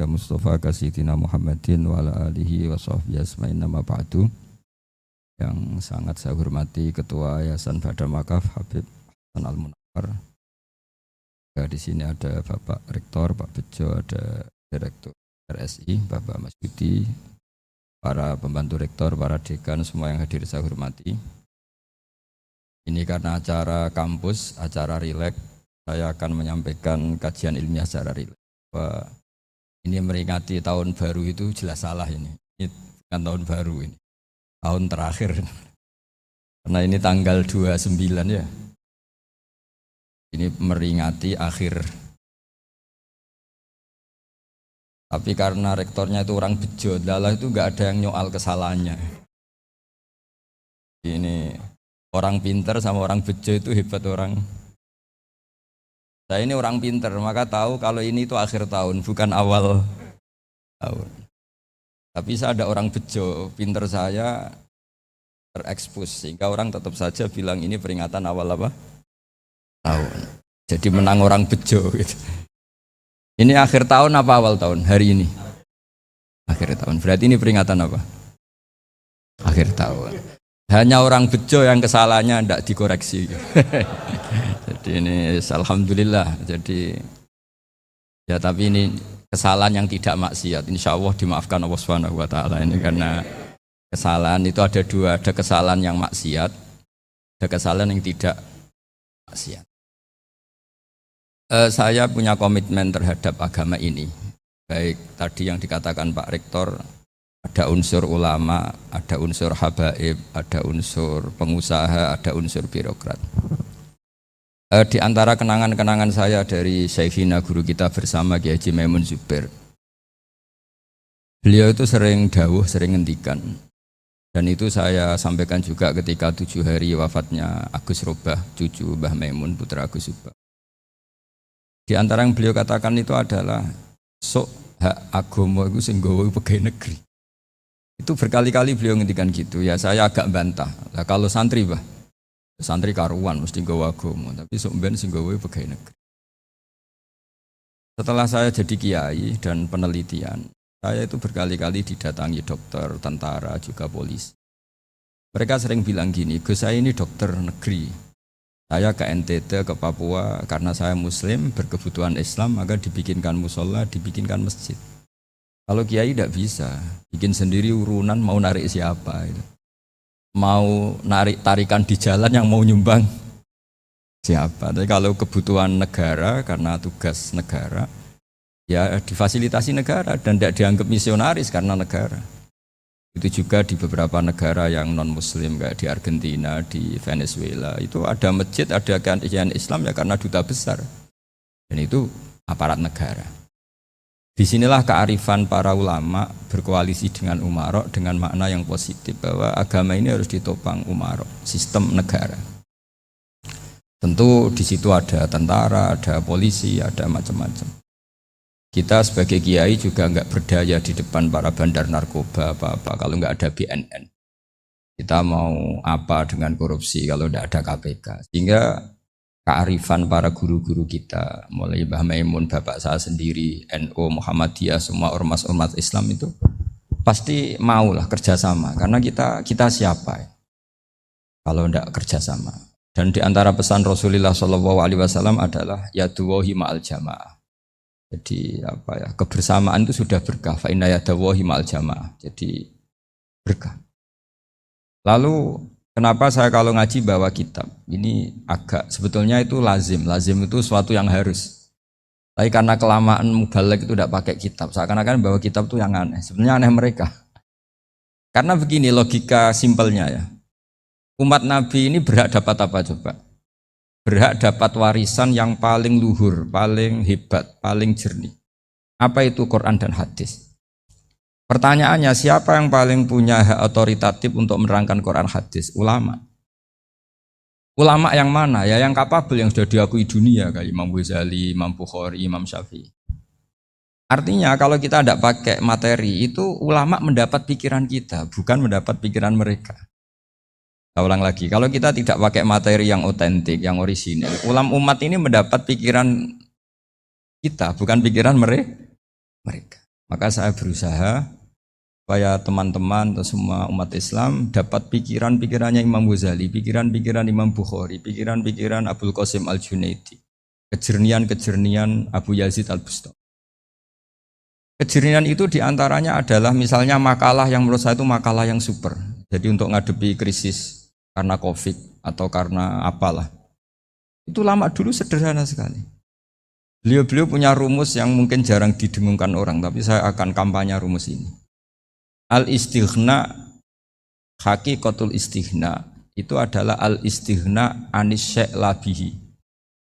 Mustafa ka Sayyidina Muhammadin wa ala alihi wa sahbihi asma'in nama ba'du. Yang sangat saya hormati Ketua Yayasan Badar Wakaf Habib Hasan Al-Munawwar. Ya, di sini ada Bapak Rektor, Pak Bejo, ada Direktur RSI, Bapak Mas Budi, para pembantu rektor, para dekan, semua yang hadir saya hormati. Ini karena acara kampus, acara rileks, saya akan menyampaikan kajian ilmiah secara rileks. Ini meringati tahun baru itu jelas salah ini bukan tahun baru, ini tahun terakhir. Karena ini tanggal 29 ya. Ini meringati akhir. Tapi karena rektornya itu orang bejo, lalah itu enggak ada yang nyoal kesalahannya. Ini orang pinter sama orang bejo itu hebat orang. Saya ini orang pinter, maka tahu kalau ini itu akhir tahun, bukan awal tahun. Tapi saya ada orang bejo, pinter saya terekspos, sehingga orang tetap saja bilang ini peringatan awal apa? Tahun. Jadi menang orang bejo gitu. Ini akhir tahun apa awal tahun? Hari ini akhir tahun. Berarti ini peringatan apa? Akhir tahun. Hanya orang bejo yang kesalahannya tidak dikoreksi. Jadi ini alhamdulillah. Jadi ya, tapi ini kesalahan yang tidak maksiat. Insya Allah dimaafkan Allah Subhanahu Wa Taala ini, karena kesalahan itu ada dua, ada kesalahan yang maksiat, ada kesalahan yang tidak maksiat. Saya punya komitmen terhadap agama ini. Baik tadi yang dikatakan Pak Rektor, ada unsur ulama, ada unsur habaib, ada unsur pengusaha, ada unsur birokrat. Di antara kenangan-kenangan saya dari Syekhina guru kita bersama Kiai Haji Maimun Zubair, beliau itu sering dawuh, sering ngendikan, dan itu saya sampaikan juga ketika 7 hari wafatnya Agus Robah, cucu Mbah Maimun, putra Agus Robah. Di antara yang beliau katakan itu adalah sok hak agama itu sing gawe pegawai negeri. Itu berkali-kali beliau ngendikan gitu. Ya saya agak bantah. Lah kalau santri bah, santri karuan mesti gawe agama, tapi sok ben sing gawe pegawai negeri. Setelah saya jadi kiai dan penelitian, saya itu berkali-kali didatangi dokter, tentara, juga polisi. Mereka sering bilang gini, Gus, saya ini dokter negeri. Saya ke NTT, ke Papua, karena saya muslim, berkebutuhan Islam, maka dibikinkan musola, dibikinkan masjid. Kalau kiai tidak bisa, bikin sendiri urunan, mau narik siapa itu. Mau narik tarikan di jalan yang mau nyumbang siapa. Tapi kalau kebutuhan negara, karena tugas negara, ya difasilitasi negara dan tidak dianggap misionaris karena negara. Itu juga di beberapa negara yang non-muslim, kayak di Argentina, di Venezuela, itu ada masjid, ada kajian Islam ya karena duta besar. Dan itu aparat negara. Disinilah kearifan para ulama berkoalisi dengan umarok dengan makna yang positif, bahwa agama ini harus ditopang umarok, sistem negara. Tentu di situ ada tentara, ada polisi, ada macam-macam. Kita sebagai kiai juga enggak berdaya di depan para bandar narkoba apa-apa kalau enggak ada BNN. Kita mau apa dengan korupsi kalau enggak ada KPK. Sehingga kearifan para guru-guru kita, mulai Mbah Maimun, bapak saya sendiri, NU, Muhammadiyah, semua ormas-ormas Islam itu pasti maulah kerjasama. Karena kita siapa ya? Kalau enggak kerjasama. Dan di antara pesan Rasulullah SAW adalah yaduwahi ma'al jamaah. Jadi apa ya, kebersamaan itu sudah berkah. Fa inna yadallahi ma'al jamaah. Jadi berkah. Lalu kenapa saya kalau ngaji bawa kitab? Ini agak sebetulnya itu lazim. Lazim itu suatu yang harus. Tapi karena kelamaan mubalek itu tidak pakai kitab. Seakan-akan bawa kitab itu yang aneh. Sebenarnya aneh mereka. Karena begini logika simpelnya ya. Umat Nabi ini berhak dapat apa coba? Berhak dapat warisan yang paling luhur, paling hebat, paling jernih. Apa itu Quran dan hadis? Pertanyaannya, siapa yang paling punya hak otoritatif untuk menerangkan Quran hadis? Ulama. Ulama yang mana? Ya yang kapabel, yang sudah diakui dunia, kayak Imam Ghazali, Imam Bukhari, Imam Syafi'i. Artinya kalau kita tidak pakai materi, itu ulama mendapat pikiran kita, bukan mendapat pikiran mereka. Saya ulang lagi, kalau kita tidak pakai materi yang otentik, yang orisinil, umat ini mendapat pikiran kita, bukan pikiran mereka. Maka saya berusaha supaya teman-teman atau semua umat Islam dapat pikiran-pikirannya Imam Ghazali, pikiran-pikiran Imam Bukhari, pikiran-pikiran Abdul Qasim Al-Junaidi, kejernian-kejernian Abu Yazid Al-Bustami. Kejernian itu diantaranya adalah misalnya makalah yang menurut saya itu makalah yang super. Jadi untuk ngadepi krisis karena COVID atau karena apalah. Itu lama dulu sederhana sekali. Beliau-beliau punya rumus yang mungkin jarang didengungkan orang, tapi saya akan kampanye rumus ini. Al-istighna, hakikatul istighna, itu adalah al-istighna anis syai' labihi.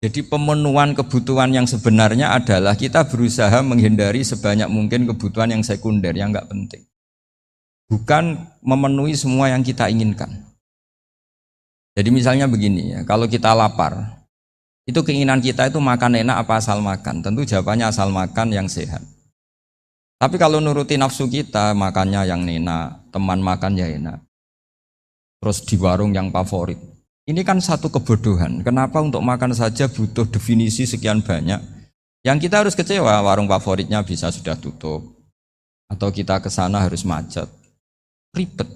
Jadi pemenuhan kebutuhan yang sebenarnya adalah kita berusaha menghindari sebanyak mungkin kebutuhan yang sekunder, yang enggak penting. Bukan memenuhi semua yang kita inginkan. Jadi misalnya begini ya, kalau kita lapar, itu keinginan kita itu makan enak apa asal makan? Tentu jawabannya asal makan yang sehat. Tapi kalau nuruti nafsu kita, makannya yang enak, teman makan ya enak. Terus di warung yang favorit. Ini kan satu kebodohan. Kenapa untuk makan saja butuh definisi sekian banyak? Yang kita harus kecewa, warung favoritnya bisa sudah tutup. Atau kita ke sana harus macet. Ribet.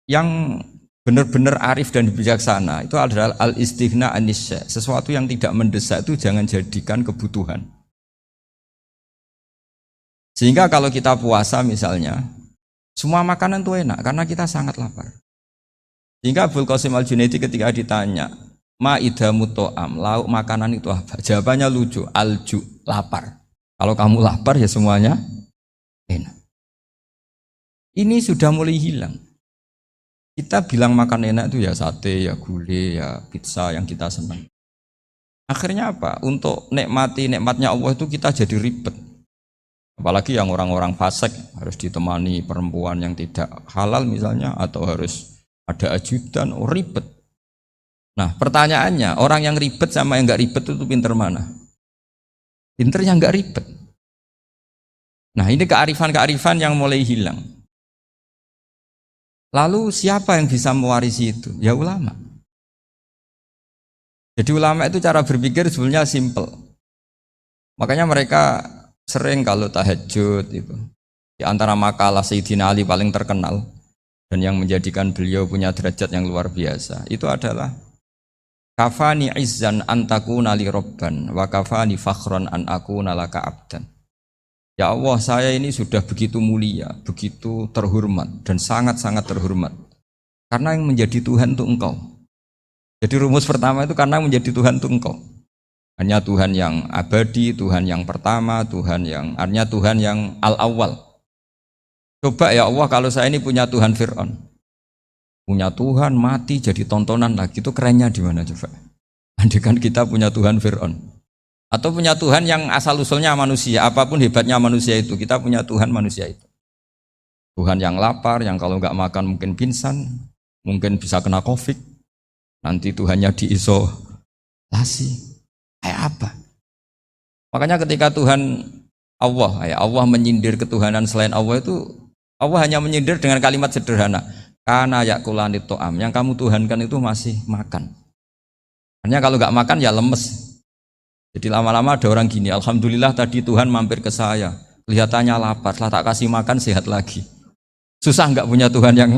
Yang benar-benar arif dan bijaksana itu adalah al-istighna anisya. Sesuatu yang tidak mendesak itu jangan jadikan kebutuhan. Sehingga kalau kita puasa misalnya, semua makanan itu enak karena kita sangat lapar. Sehingga Abdul Qasim Al-Junaidi ketika ditanya, ma'idamu to'am, lauk makanan itu apa? Jawabannya lucu, alju, lapar. Kalau kamu lapar ya semuanya enak. Ini sudah mulai hilang. Kita bilang makan enak itu ya sate, ya gulai, ya pizza yang kita senang. Akhirnya apa? Untuk nikmati nikmatnya Allah itu kita jadi ribet. Apalagi yang orang-orang fasik harus ditemani perempuan yang tidak halal misalnya, atau harus ada ajudan, ribet. Nah pertanyaannya, orang yang ribet sama yang nggak ribet itu pinter mana? Pinter yang nggak ribet. Nah ini kearifan-kearifan yang mulai hilang. Lalu siapa yang bisa mewarisi itu? Ya ulama. Jadi ulama itu cara berpikir sebenarnya simple. Makanya mereka sering kalau tahajud itu, di antara makalah Sayyidina Ali paling terkenal dan yang menjadikan beliau punya derajat yang luar biasa itu adalah kafani izzan antakuna li robban wa kafani fakhron an akuna laka abdan. Ya Allah, saya ini sudah begitu mulia, begitu terhormat dan sangat-sangat terhormat karena yang menjadi Tuhan itu Engkau. Jadi rumus pertama itu karena menjadi Tuhan itu Engkau. Hanya Tuhan yang abadi, Tuhan yang pertama, artinya Tuhan yang al-awwal. Coba ya Allah, kalau saya ini punya Tuhan Fir'aun, punya Tuhan mati jadi tontonan lagi, itu kerennya di mana coba? Andaikan kita punya Tuhan Fir'aun, atau punya Tuhan yang asal usulnya manusia, apapun hebatnya manusia itu, kita punya Tuhan manusia itu. Tuhan yang lapar, yang kalau nggak makan mungkin pingsan, mungkin bisa kena COVID, nanti Tuhannya diisolasi, kayak apa? Makanya ketika Tuhan Allah menyindir ketuhanan selain Allah itu, Allah hanya menyindir dengan kalimat sederhana, karena yakulanit to'am, yang kamu tuhankan itu masih makan. Hanya kalau nggak makan ya lemes. Jadi lama-lama ada orang gini, alhamdulillah tadi Tuhan mampir ke saya, kelihatannya lapar, setelah tak kasih makan sehat lagi. Susah nggak punya Tuhan yang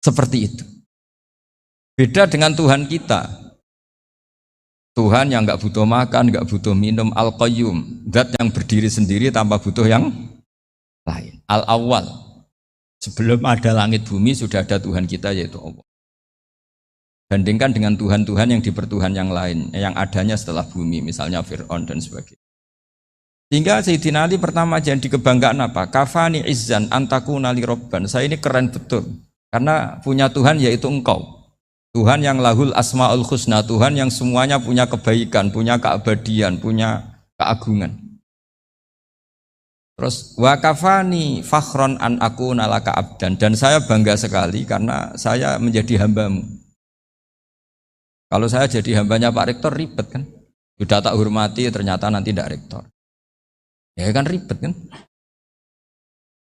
seperti itu. Beda dengan Tuhan kita. Tuhan yang nggak butuh makan, nggak butuh minum, al-qayyum, zat yang berdiri sendiri tanpa butuh yang lain. Al-awwal, sebelum ada langit bumi sudah ada Tuhan kita yaitu Allah. Bandingkan dengan Tuhan-Tuhan yang dipertuhan yang lain, yang adanya setelah bumi, misalnya Fir'aun dan sebagainya. Sehingga Sayyidina Ali pertama jadi kebanggaan apa? Kafani izzan antakuna li robban. Saya ini keren betul, karena punya Tuhan yaitu Engkau. Tuhan yang lahul asma'ul husna, Tuhan yang semuanya punya kebaikan, punya keabadian, punya keagungan. Terus wa kafani fakhron an akuna laka abdan, dan saya bangga sekali karena saya menjadi hambamu. Kalau saya jadi hambanya Pak Rektor ribet kan? Sudah tak hormati ternyata nanti tidak rektor. Ya kan ribet kan?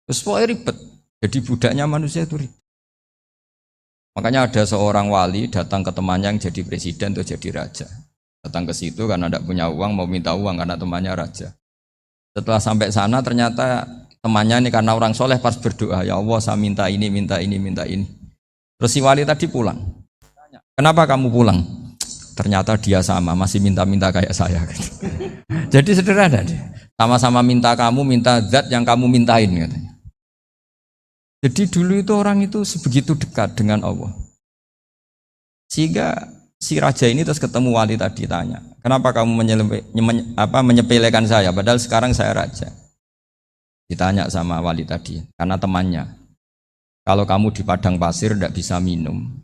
Terus pokoknya ribet. Jadi budaknya manusia itu ribet. Makanya ada seorang wali datang ke temannya yang jadi presiden atau jadi raja. Datang ke situ karena tidak punya uang, mau minta uang karena temannya raja. Setelah sampai sana ternyata temannya ini karena orang soleh pas berdoa, ya Allah saya minta ini, minta ini, minta ini. Terus si wali tadi pulang. Kenapa kamu pulang? Ternyata dia sama, masih minta-minta kayak saya. Jadi sederhana deh. Sama-sama minta kamu, minta zat yang kamu mintain katanya. Jadi dulu itu orang itu sebegitu dekat dengan Allah. Sehingga si raja ini terus ketemu wali tadi tanya, kenapa kamu menyepelekan saya padahal sekarang saya raja? Ditanya sama wali tadi, karena temannya. Kalau kamu di padang pasir tidak bisa minum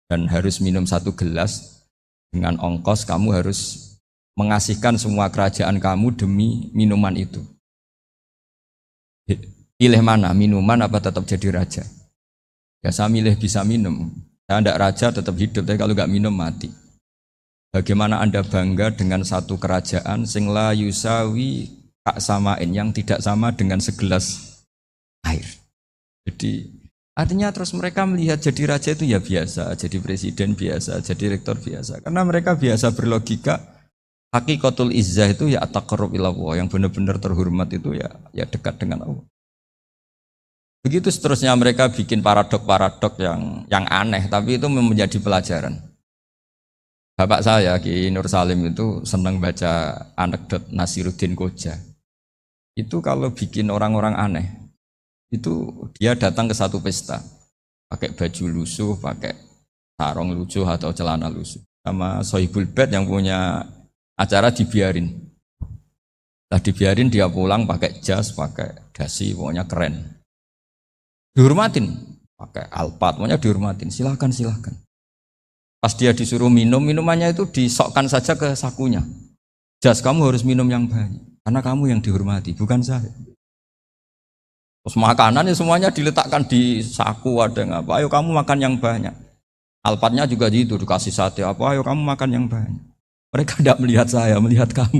dan harus minum 1 gelas, dengan ongkos kamu harus mengasihkan semua kerajaan kamu demi minuman itu. Pilih mana, minuman apa tetap jadi raja? Ya saya milih bisa minum. Saya tidak raja tetap hidup, tapi kalau nggak minum mati. Bagaimana Anda bangga dengan satu kerajaan sing la yusawi tak samain, yang tidak sama dengan segelas air. Jadi artinya terus mereka melihat jadi raja itu ya biasa, jadi presiden biasa, jadi rektor biasa. Karena mereka biasa berlogika, hakikatul izzah itu ya at-taqarrub ila Allah, yang benar-benar terhormat itu ya dekat dengan Allah. Begitu seterusnya mereka bikin paradok-paradok yang aneh, tapi itu menjadi pelajaran. Bapak saya Ki Nur Salim itu senang baca anekdot Nasiruddin Koja. Itu kalau bikin orang-orang aneh, itu dia datang ke satu pesta, pakai baju lusuh, pakai sarung lusuh atau celana lusuh, sama Sohibul Bait yang punya acara dibiarin. Setelah dibiarin dia pulang pakai jas, pakai dasi, pokoknya keren. Dihormatin, pakai alpat, pokoknya dihormatin, silahkan. Pas dia disuruh minum, minumannya itu disokkan saja ke sakunya. Jas, kamu harus minum yang banyak, karena kamu yang dihormati, bukan saya. Terus makanannya semuanya diletakkan di saku, ada yang apa, ayo kamu makan yang banyak. Alpatnya juga gitu, dikasih sate, apa, ayo kamu makan yang banyak. Mereka tidak melihat saya, melihat kamu.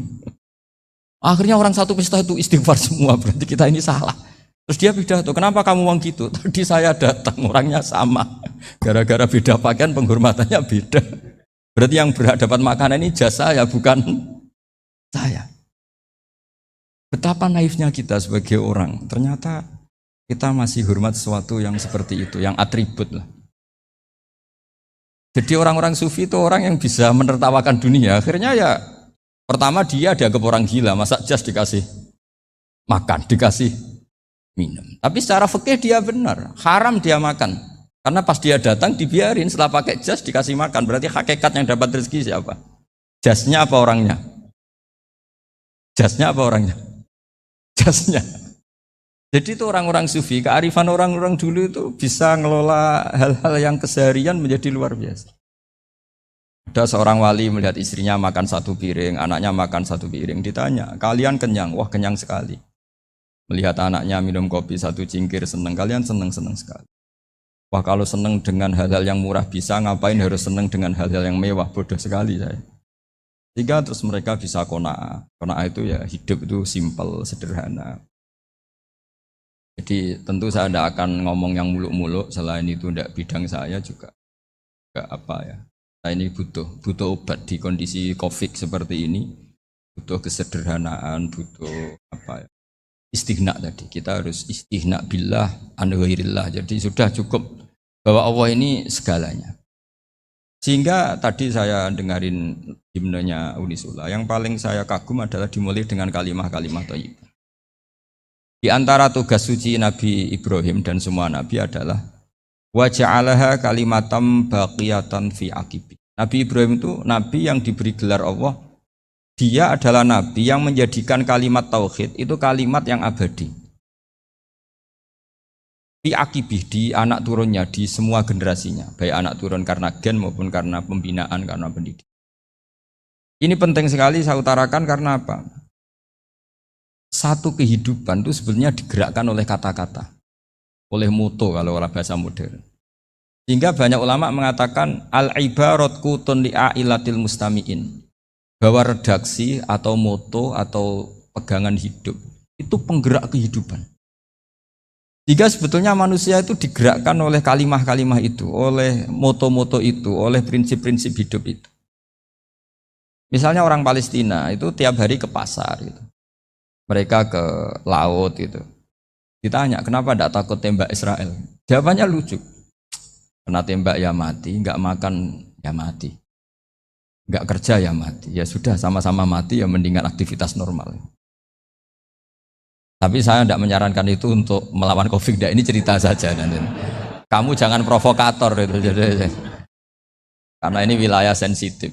Akhirnya orang satu pesta itu istighfar semua, berarti kita ini salah. Terus dia pidato, kenapa kamu uang gitu? Tadi saya datang, orangnya sama. Gara-gara beda pakaian, penghormatannya beda. Berarti yang berhak dapat makanan ini jasa ya, bukan saya. Betapa naifnya kita sebagai orang. Ternyata kita masih hormat sesuatu yang seperti itu, yang atribut lah. Jadi orang-orang sufi itu orang yang bisa menertawakan dunia. Akhirnya ya, pertama dia dianggap orang gila, masa jas dikasih makan, dikasih minum. Tapi secara fikih dia benar, haram dia makan. Karena pas dia datang dibiarin, setelah pakai jas dikasih makan. Berarti hakikat yang dapat rezeki siapa? Jasnya apa orangnya? Jasnya apa orangnya? Jasnya. Jadi itu orang-orang sufi, kearifan orang-orang dulu itu bisa ngelola hal-hal yang keseharian menjadi luar biasa. Ada seorang wali melihat istrinya makan 1 piring, anaknya makan 1 piring. Ditanya, kalian kenyang? Wah, kenyang sekali. Melihat anaknya minum kopi 1 cingkir, senang. Kalian senang sekali. Wah, kalau senang dengan hal-hal yang murah bisa, ngapain harus senang dengan hal-hal yang mewah? Bodoh sekali saya. Sehingga terus mereka bisa qanaah. Qanaah itu ya hidup itu simpel, sederhana. Jadi tentu saya tidak akan ngomong yang muluk-muluk, selain itu tidak bidang saya juga. Enggak apa ya. Saya ini butuh obat di kondisi Covid seperti ini. Butuh kesederhanaan, butuh apa ya? Istighna tadi, kita harus istighna billah an ghairillah. Jadi sudah cukup bahwa Allah ini segalanya. Sehingga tadi saya dengarin himnenya Unisula, yang paling saya kagum adalah dimulai dengan kalimat-kalimat thayyibah. Di antara tugas suci Nabi Ibrahim dan semua nabi adalah wa ja'alaha kalimatam baqiyatan fi aqibi. Nabi Ibrahim itu nabi yang diberi gelar Allah. Dia adalah nabi yang menjadikan kalimat tauhid itu kalimat yang abadi. Di akibih, di anak turunnya, di semua generasinya, baik anak turun karena gen maupun karena pembinaan, karena pendidikan. Ini penting sekali saya utarakan karena apa? Satu kehidupan itu sebenarnya digerakkan oleh kata-kata, oleh moto kalau orang bahasa modern. Sehingga banyak ulama mengatakan al-ibarat kutun li'ailatil mustami'in. Bahwa redaksi atau moto atau pegangan hidup itu penggerak kehidupan. Jika sebetulnya manusia itu digerakkan oleh kalimah-kalimah itu, oleh moto-moto itu, oleh prinsip-prinsip hidup itu. Misalnya orang Palestina itu tiap hari ke pasar gitu. mereka ke laut itu. Ditanya, kenapa tidak takut tembak Israel? Jawabannya lucu. Kena tembak ya mati, nggak makan ya mati. Nggak kerja ya mati. Ya sudah, sama-sama mati ya mendingan aktivitas normal. Tapi saya tidak menyarankan itu untuk melawan COVID. Ini cerita saja. Kamu jangan provokator itu. Karena ini wilayah sensitif.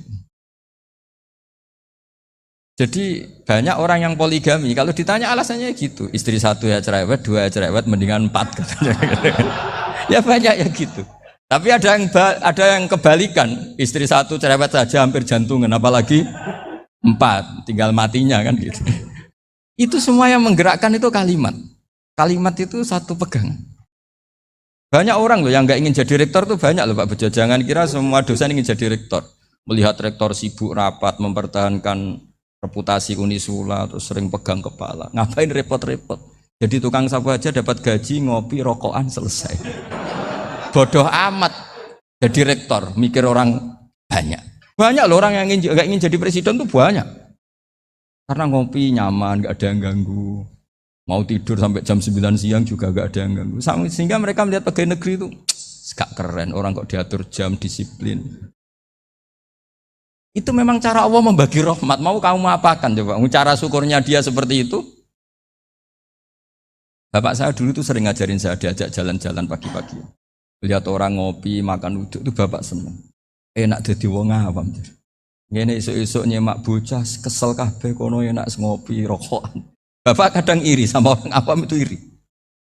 Jadi banyak orang yang poligami, kalau ditanya alasannya gitu, istri satu ya cerewet, dua ya cerewet, mendingan empat. Ya banyak ya gitu. Tapi ada yang kebalikan, istri satu cerewet saja hampir jantungan, apalagi empat, tinggal matinya kan gitu. Itu semua yang menggerakkan itu kalimat. Kalimat itu satu pegang. Banyak orang loh yang nggak ingin jadi rektor tuh banyak loh Pak Bejo. Jangan kira semua dosen ingin jadi rektor. Melihat rektor sibuk rapat, mempertahankan reputasi Unisula, terus sering pegang kepala. Ngapain repot-repot? Jadi tukang sapu aja dapat gaji, ngopi, rokokan, selesai. Bodoh amat jadi rektor, mikir orang banyak. Banyak loh orang yang gak ingin jadi presiden tuh banyak. Karena ngopi nyaman, gak ada yang ganggu. Mau tidur sampai jam 9 siang juga gak ada yang ganggu. Sehingga mereka melihat pegawai negeri itu gak keren, orang kok diatur jam, disiplin. Itu memang cara Allah membagi rahmat. Mau kamu apakan coba? Cara syukurnya dia seperti itu. Bapak saya dulu tuh sering ngajarin saya, diajak jalan-jalan pagi-pagi. Lihat orang ngopi, makan uduk itu bapak seneng. Enak jadi wong awam. Ngene esuk-esuk nyemak bocah kesel kabeh kono enak ngopi rokokan. Bapak kadang iri sama orang awam itu iri.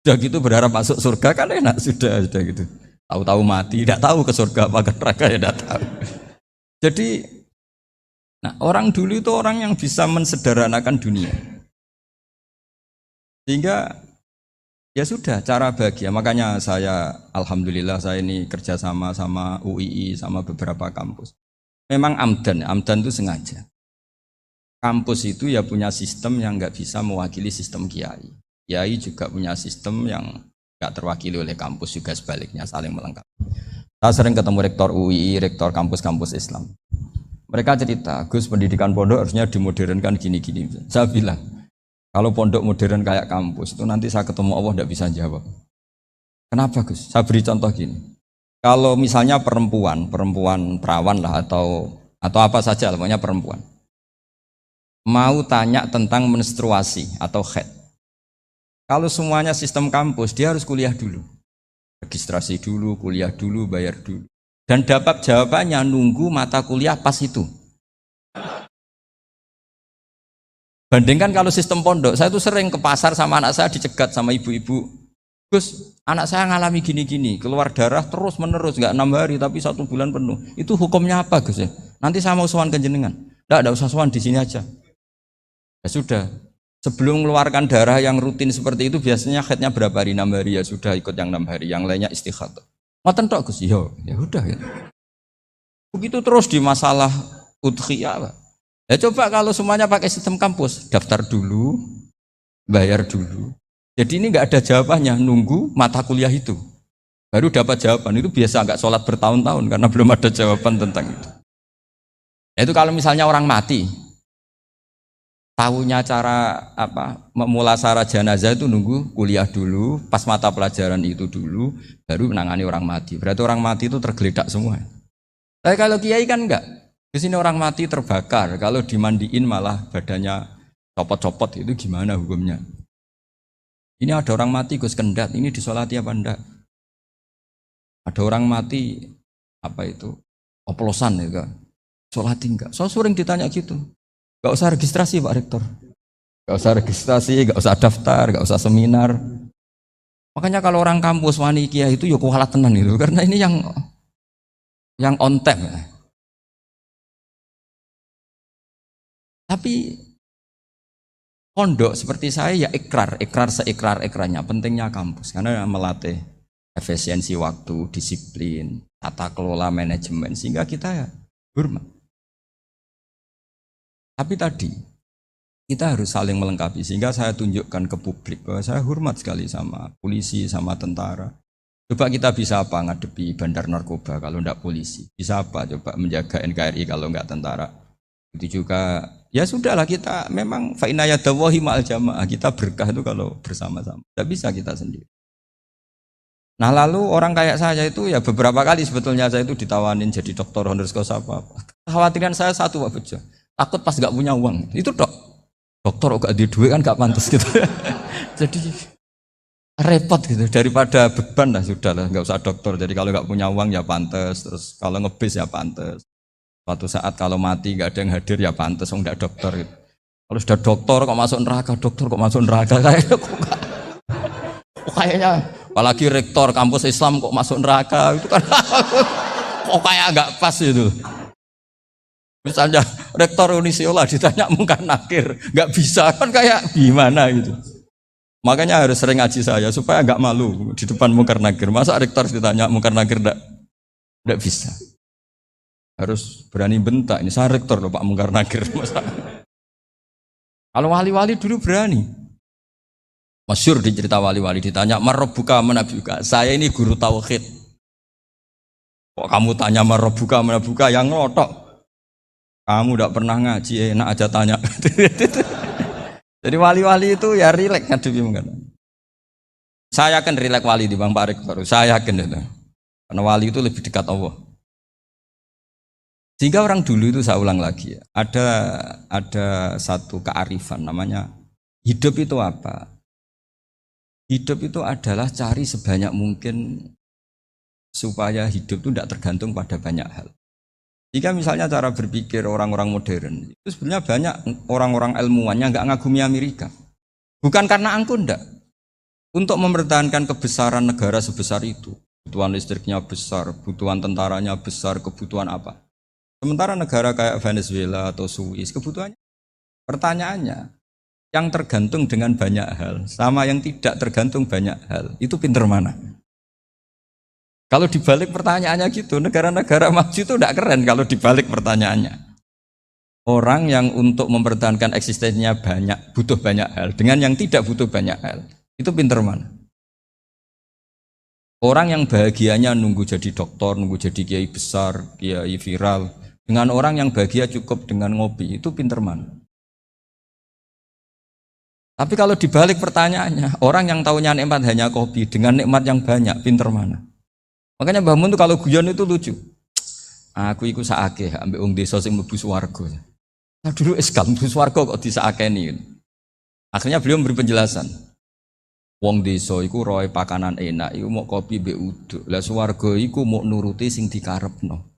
Sudah gitu berharap masuk surga kan enak sudah gitu. Tahu-tahu mati, tidak tahu ke surga apa ke neraka ya tidak tahu. Jadi nah, orang dulu itu orang yang bisa mensederhanakan dunia. Sehingga ya sudah cara bahagia. Makanya saya alhamdulillah saya ini kerjasama sama UII sama beberapa kampus. Memang amdan itu sengaja. Kampus itu ya punya sistem yang nggak bisa mewakili sistem kiai. Kiai juga punya sistem yang nggak terwakili oleh kampus juga sebaliknya saling melengkapi. Saya sering ketemu rektor UII, rektor kampus-kampus Islam. Mereka cerita, Gus pendidikan pondok harusnya dimodernkan gini-gini. Saya bilang, kalau pondok modern kayak kampus itu nanti saya ketemu Allah tidak bisa jawab. Kenapa Gus? Saya beri contoh gini. Kalau misalnya perempuan perawan lah atau apa saja, pokoknya perempuan, mau tanya tentang menstruasi atau haid. Kalau semuanya sistem kampus, dia harus kuliah dulu, registrasi dulu, kuliah dulu, bayar dulu. Dan dapat jawabannya nunggu mata kuliah pas itu. Bandingkan kalau sistem pondok, saya tuh sering ke pasar sama anak saya dicegat sama ibu-ibu. Gus, anak saya ngalami gini-gini, keluar darah terus menerus, nggak 6 hari tapi 1 bulan penuh. Itu hukumnya apa Gus ya? Nanti saya mau sowan ke jenengan. Nggak usah sowan di sini aja. Ya sudah. Sebelum mengeluarkan darah yang rutin seperti itu biasanya haidnya berapa hari? 6 hari ya sudah ikut yang 6 hari, yang lainnya istikhadah. Ngoten tok Gus, ya udah ya. Begitu terus di masalah udhiyah, Pak. Ya coba kalau semuanya pakai sistem kampus, daftar dulu, bayar dulu. Jadi ini nggak ada jawabannya, nunggu mata kuliah itu. Baru dapat jawaban, itu biasa nggak sholat bertahun-tahun karena belum ada jawaban tentang itu. Ya itu kalau misalnya orang mati, tahunya cara memulasara jenazah itu nunggu kuliah dulu, pas mata pelajaran itu dulu, baru menangani orang mati. Berarti orang mati itu tergeledak semua. Tapi kalau kiai kan enggak. Di sini orang mati terbakar, kalau dimandiin malah badannya copot-copot, itu gimana hukumnya? Ini ada orang mati Gus Kendat, ini disolati apa enggak? Ada orang mati oplosan ya kan? Solati enggak? So sering ditanya gitu. Gak usah registrasi Pak Rektor. Gak usah registrasi, gak usah daftar, gak usah seminar. Makanya kalau orang kampus wani kiai itu ya kualat tenan itu, karena ini yang on time. Tapi pondok seperti saya ya ikrar seikrar-ikrarnya pentingnya kampus karena melatih efisiensi waktu, disiplin, tata kelola manajemen sehingga kita ya hormat. Tapi tadi kita harus saling melengkapi sehingga saya tunjukkan ke publik bahwa saya hormat sekali sama polisi, sama tentara. Coba kita bisa apa ngadepi bandar narkoba kalau enggak polisi? Bisa apa coba menjaga NKRI kalau enggak tentara? Itu juga Ya sudahlah kita memang fa inna yadallahi ma'al jamaah. Kita berkah itu kalau bersama-sama. Tidak bisa kita sendiri. Nah lalu orang kayak saya itu ya beberapa kali sebetulnya saya itu ditawanin jadi dokter honoris causa apa. Kekhawatiran saya satu Pak Bejo. Takut pas gak punya uang. Itu dok. Dokter kok gak di duit kan gak pantas gitu. Jadi repot gitu. Daripada beban lah sudah lah. Gak usah dokter. Jadi kalau gak punya uang ya pantas. Terus kalau ngebis ya pantas. Suatu saat kalau mati gak ada yang hadir ya pantas, enggak dokter gitu. Kalau sudah dokter kok masuk neraka, dokter kok masuk neraka kayaknya apalagi rektor kampus Islam kok masuk neraka itu kan kok kayak agak pas itu. Misalnya rektor Unisiola ditanya mungkar nakir, nggak bisa kan kayak gimana gitu. Makanya harus sering ngaji saya supaya nggak malu di depan mungkar nakir. Masa rektor ditanya mungkar nakir nggak bisa. Harus berani bentak, ini saya rektor loh Pak Mungkar Nakir. Kalau wali-wali dulu berani. Masyhur di cerita wali-wali ditanya, "Marabbuka manabuka?" Saya ini guru tauhid. Kok kamu tanya marabbuka manabuka yang ngelotok? Kamu tidak pernah ngaji, enak aja tanya. Jadi wali-wali itu ya rileks ngadepi Mungkar. Saya akan rileks wali di Bang Pak Rektor. Saya yakin itu. Karena wali itu lebih dekat Allah. Sehingga orang dulu itu saya ulang lagi ya, ada satu kearifan namanya hidup itu apa? Hidup itu adalah cari sebanyak mungkin supaya hidup itu tidak tergantung pada banyak hal. Jika misalnya cara berpikir orang-orang modern itu sebenarnya banyak orang-orang ilmuwannya nggak ngagumi Amerika. Bukan karena angkuh ndak. Untuk mempertahankan kebesaran negara sebesar itu, kebutuhan listriknya besar, kebutuhan tentaranya besar, kebutuhan apa? Sementara negara kayak Venezuela atau Swiss, kebutuhannya, pertanyaannya, yang tergantung dengan banyak hal, sama yang tidak tergantung banyak hal, itu pinter mana? Kalau dibalik pertanyaannya gitu, negara-negara maju itu tidak keren kalau dibalik pertanyaannya. Orang yang untuk mempertahankan eksistensinya banyak, butuh banyak hal, dengan yang tidak butuh banyak hal, itu pinter mana? Orang yang bahagianya nunggu jadi dokter, nunggu jadi kiai besar, kiai viral, dengan orang yang bahagia cukup dengan ngopi, itu pinter mana? Tapi kalau dibalik pertanyaannya, orang yang tahunya nikmat hanya kopi, dengan nikmat yang banyak, pinter mana? Makanya Mbah Mun tuh kalau guyon itu lucu. Aku iku saake ambek wong desa sing mlebu swarga. Nah dulu eskal mlebu swarga kok disakeni. Akhirnya beliau memberi penjelasan. Wong desa iku roe pakanan enak, iku mau kopi mbek uduk. Lah swarga iku mau nuruti sing dikarepno.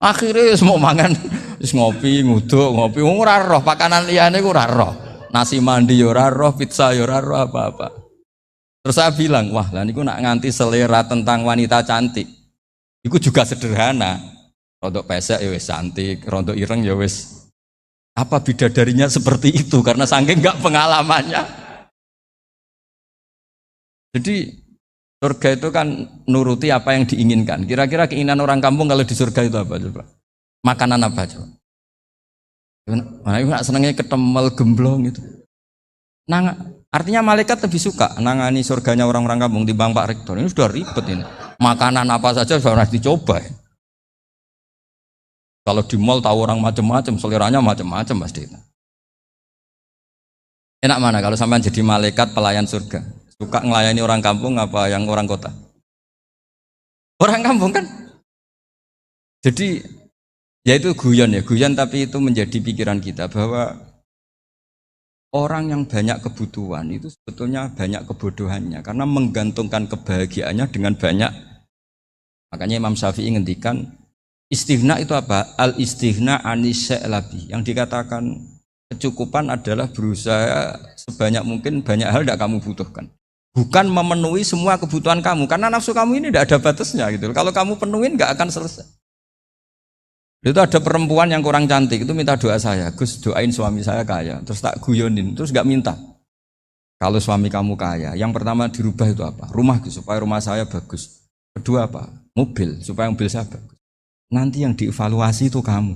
Akhirnya semua mangan wis ngopi ngopi ora roh pakanan liyane ku ora roh. Nasi mandi ya ora roh, pizza ya ora roh apa-apa. Terus saya bilang, wah lah niku nak nganti selera tentang wanita cantik. Iku juga sederhana. Rontok pesek ya wis cantik, rontok ireng ya wis. Apa bidadarinya seperti itu karena saking enggak pengalamannya. Jadi surga itu kan nuruti apa yang diinginkan. Kira-kira keinginan orang kampung kalau di surga itu apa coba? Makanan apa coba? Nah, ibu nak senengnya ketemel gemblong gitu. Artinya malaikat lebih suka nangani surganya orang-orang kampung di Bang Pak Rektor. Ini sudah ribet ini. Makanan apa saja sudah harus dicoba. Kalau di mall tahu orang macam-macam, seleranya macam-macam pasti. Enak mana kalau sampai jadi malaikat pelayan surga? Suka ngelayani orang kampung apa yang orang kota? Orang kampung kan? Jadi ya itu guyon tapi itu menjadi pikiran kita bahwa orang yang banyak kebutuhan itu sebetulnya banyak kebodohannya karena menggantungkan kebahagiaannya dengan banyak. Makanya Imam Syafi'i ngendikan istighna itu apa? Al istighna anisya'i, yang dikatakan kecukupan adalah berusaha sebanyak mungkin banyak hal tidak kamu butuhkan. Bukan memenuhi semua kebutuhan kamu, karena nafsu kamu ini tidak ada batasnya gitu. Kalau kamu penuhin nggak akan selesai. Itu ada perempuan yang kurang cantik itu minta doa saya, Gus doain suami saya kaya, terus tak guyonin, terus nggak minta. Kalau suami kamu kaya, yang pertama dirubah itu apa? Rumah Gus, supaya rumah saya bagus. Kedua apa? Mobil, supaya mobil saya bagus. Nanti yang dievaluasi itu kamu.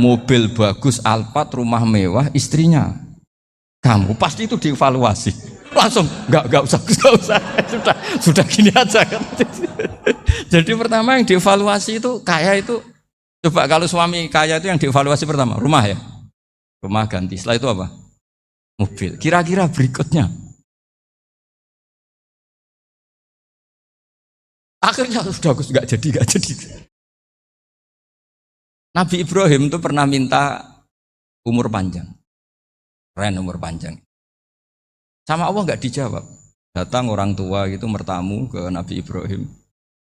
Mobil bagus, Alphard, rumah mewah, istrinya. Kamu pasti itu dievaluasi. Langsung enggak usah, enggak usah. Sudah gini aja kan. Jadi pertama yang dievaluasi itu kaya itu, coba kalau suami kaya itu yang dievaluasi pertama rumah ya, rumah ganti. Setelah itu apa? Mobil. Kira-kira berikutnya akhirnya sudah nggak jadi. Nabi Ibrahim itu pernah minta umur panjang, keren umur panjang. Sama Allah nggak dijawab. Datang orang tua gitu mertamu ke Nabi Ibrahim,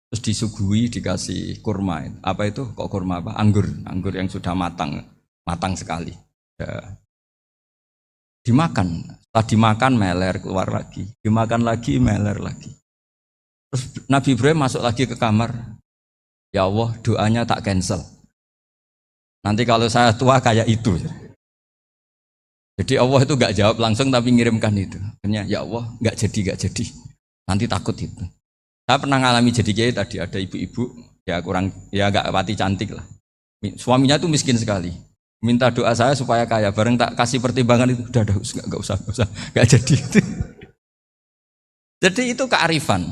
terus disuguhi dikasih kurma. Apa itu? Kok kurma apa? Anggur yang sudah matang sekali. Ya. Dimakan. Setelah dimakan meler keluar lagi, dimakan lagi meler lagi. Terus Nabi Ibrahim masuk lagi ke kamar. Ya Allah, doanya tak cancel. Nanti kalau saya tua kayak itu. Jadi Allah itu gak jawab langsung tapi ngirimkan itu. Akhirnya ya Allah gak jadi. Nanti takut itu. Saya pernah ngalami jadi kiai tadi, ada ibu-ibu ya kurang ya gak pati cantik lah. Suaminya tuh miskin sekali. Minta doa saya supaya kaya. Bareng tak kasih pertimbangan itu udah gak usah gak jadi. Jadi itu kearifan.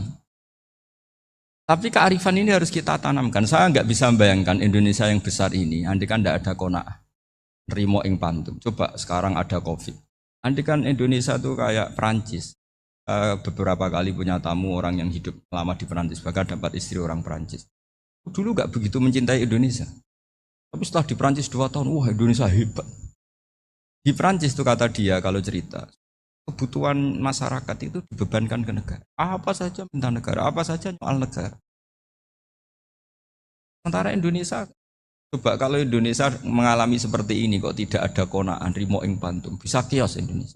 Tapi kearifan ini harus kita tanamkan. Saya nggak bisa membayangkan Indonesia yang besar ini, andai kan tidak ada qanaah, nerimo ing pantum. Coba sekarang ada Covid. Andai kan Indonesia tuh kayak Perancis. Beberapa kali punya tamu orang yang hidup lama di Perancis, bahkan dapat istri orang Perancis. Dulu nggak begitu mencintai Indonesia. Tapi setelah di Perancis 2 tahun, wah Indonesia hebat. Di Perancis tuh kata dia kalau cerita, kebutuhan masyarakat itu dibebankan ke negara. Apa saja minta negara, apa saja nyoal negara. Sementara Indonesia, coba kalau Indonesia mengalami seperti ini kok tidak ada konaan, rimo ing pantum, bisa kios Indonesia.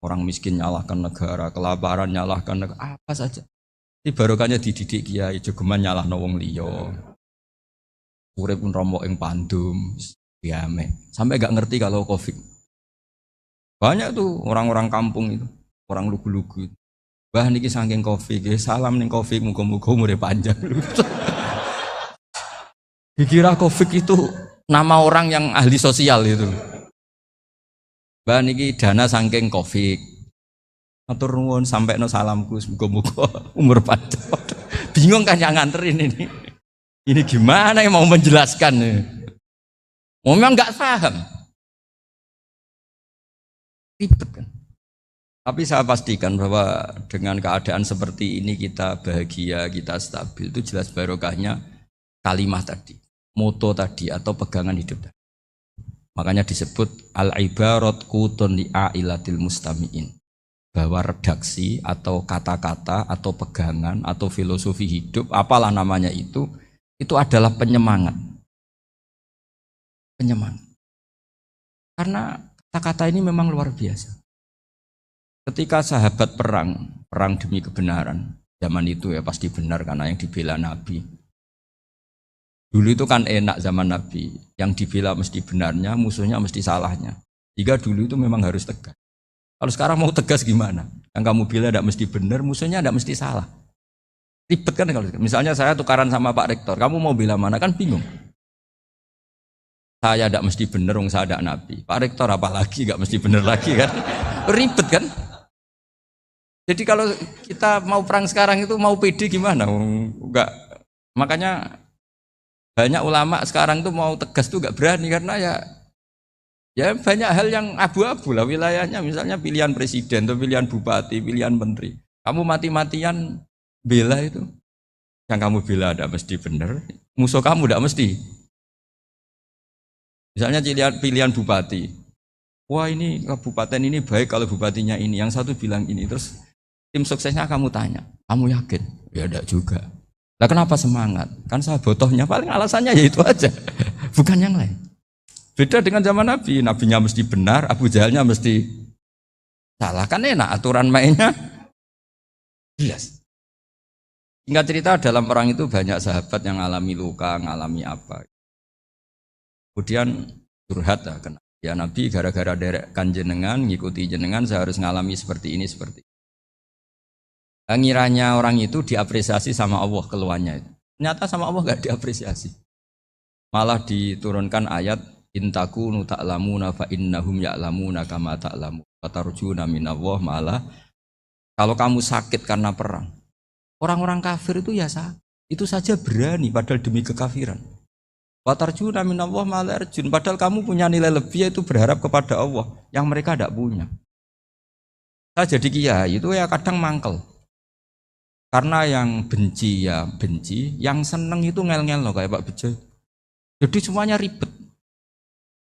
Orang miskin nyalahkan negara, kelaparan nyalahkan negara, apa saja. Ini barokahnya dididik kiai, jogeman nyalahno wong liya. Urip pun romo ing pandum, diame. Sampai gak ngerti kalau Covid. Banyak tuh orang-orang kampung itu, orang lugu-lugu itu. Bah niki saking Covid, salam ning Covid, muga-muga umure panjang. Dikira Covid itu nama orang yang ahli sosial itu. Bah niki dana saking Covid. Matur nuwun sampekno salamku, muga-muga umur panjang. Bingung kan yang nganterin ini. Ini gimana yang mau menjelaskan? Memang nggak paham. Ribet kan. Tapi saya pastikan bahwa dengan keadaan seperti ini kita bahagia, kita stabil, itu jelas barokahnya kalimat tadi, moto tadi atau pegangan hidup tadi. Makanya disebut al-ibarat qutun li'ailatil mustami'in, bahwa redaksi atau kata-kata atau pegangan atau filosofi hidup, apalah namanya itu adalah penyemangat. Karena kata-kata ini memang luar biasa. Ketika sahabat perang demi kebenaran, zaman itu ya pasti benar karena yang dibela Nabi. Dulu itu kan enak zaman Nabi, yang dibela mesti benarnya, musuhnya mesti salahnya. Jika dulu itu memang harus tegas. Kalau sekarang mau tegas gimana? Yang kamu bela tidak mesti benar, musuhnya tidak mesti salah. Ribet kan kalau misalnya saya tukaran sama Pak Rektor, kamu mau bela mana kan bingung. Saya tidak mesti benar, saya tidak Nabi. Pak Rektor apalagi tidak mesti benar lagi kan? Ribet kan? Jadi kalau kita mau perang sekarang itu mau pede gimana? Enggak. Makanya banyak ulama sekarang tuh mau tegas tuh enggak berani karena ya banyak hal yang abu-abu lah wilayahnya. Misalnya pilihan presiden atau pilihan bupati, pilihan menteri. Kamu mati-matian bela itu. Yang kamu bela tidak mesti benar. Musuh kamu tidak mesti. Misalnya pilihan bupati, wah ini kabupaten ini baik kalau bupatinya ini, yang satu bilang ini, terus tim suksesnya kamu tanya, kamu yakin? Ya enggak juga. Lah kenapa semangat? Kan saya botohnya paling alasannya ya itu aja, bukan yang lain. Beda dengan zaman Nabi, Nabinya mesti benar, Abu Jahalnya mesti salah, kan enak aturan mainnya jelas. Singkat cerita dalam perang itu banyak sahabat yang alami luka, ngalami apa. Kemudian curhat lah, ya Nabi gara-gara derekkan jenengan, ngikuti jenengan saya harus ngalami seperti ini seperti itu. Ngiranya orang itu diapresiasi sama Allah keluarnya itu. Ternyata sama Allah gak diapresiasi. Malah diturunkan ayat intakunu ta'lamuna fa innahum ya'lamuna kama ta'lamu wa tarjuna minallah malah Kalau kamu sakit karena perang, orang-orang kafir itu ya sakit. Itu saja berani padahal demi kekafiran. Wa tarjuna minallah ma la yarjun, padahal kamu punya nilai lebih yaitu berharap kepada Allah yang mereka tidak punya. Saya jadi kiai itu ya kadang mangkel. Karena yang benci ya benci, yang seneng itu ngel-ngel loh kayak Pak Bejo. Jadi semuanya ribet.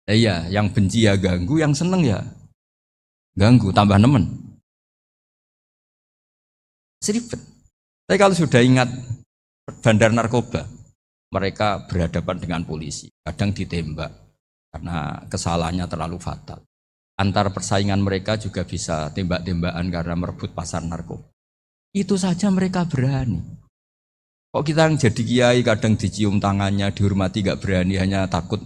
Iya, yang benci ya ganggu, yang seneng ya ganggu, tambah nemen. Seribet. Tapi kalau sudah ingat bandar narkoba, mereka berhadapan dengan polisi, kadang ditembak karena kesalahannya terlalu fatal. Antar persaingan mereka juga bisa tembak-tembakan karena merebut pasar narkoba. Itu saja mereka berani. Kok kita yang jadi kiai kadang dicium tangannya, dihormati gak berani, hanya takut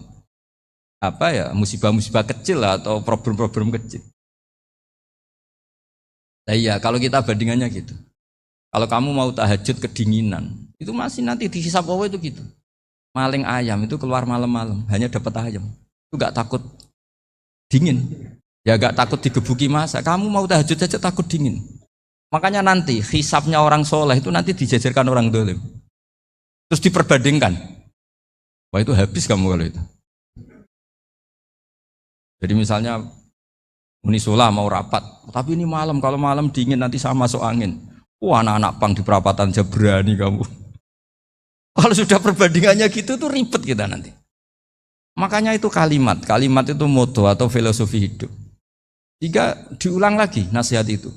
apa ya, musibah-musibah kecil lah, atau problem-problem kecil. Nah iya, kalau kita bandingannya gitu. Kalau kamu mau tahajud kedinginan, itu masih nanti dihisab Allah itu gitu. Maling ayam itu keluar malam-malam, hanya dapat ayam. Itu gak takut dingin. Ya gak takut digebuki masa. Kamu mau tahajud saja takut dingin. Makanya nanti hisabnya orang soleh itu nanti dijajarkan orang dolim. Terus diperbandingkan. Wah itu habis kamu kalau itu. Jadi misalnya Unisula mau rapat, tapi ini malam, kalau malam dingin nanti sama masuk angin. Wah anak-anak pang di perapatan aja berani kamu. Kalau sudah perbandingannya gitu tuh ribet kita nanti. Makanya itu kalimat itu moto atau filosofi hidup. Jika diulang lagi nasihat itu.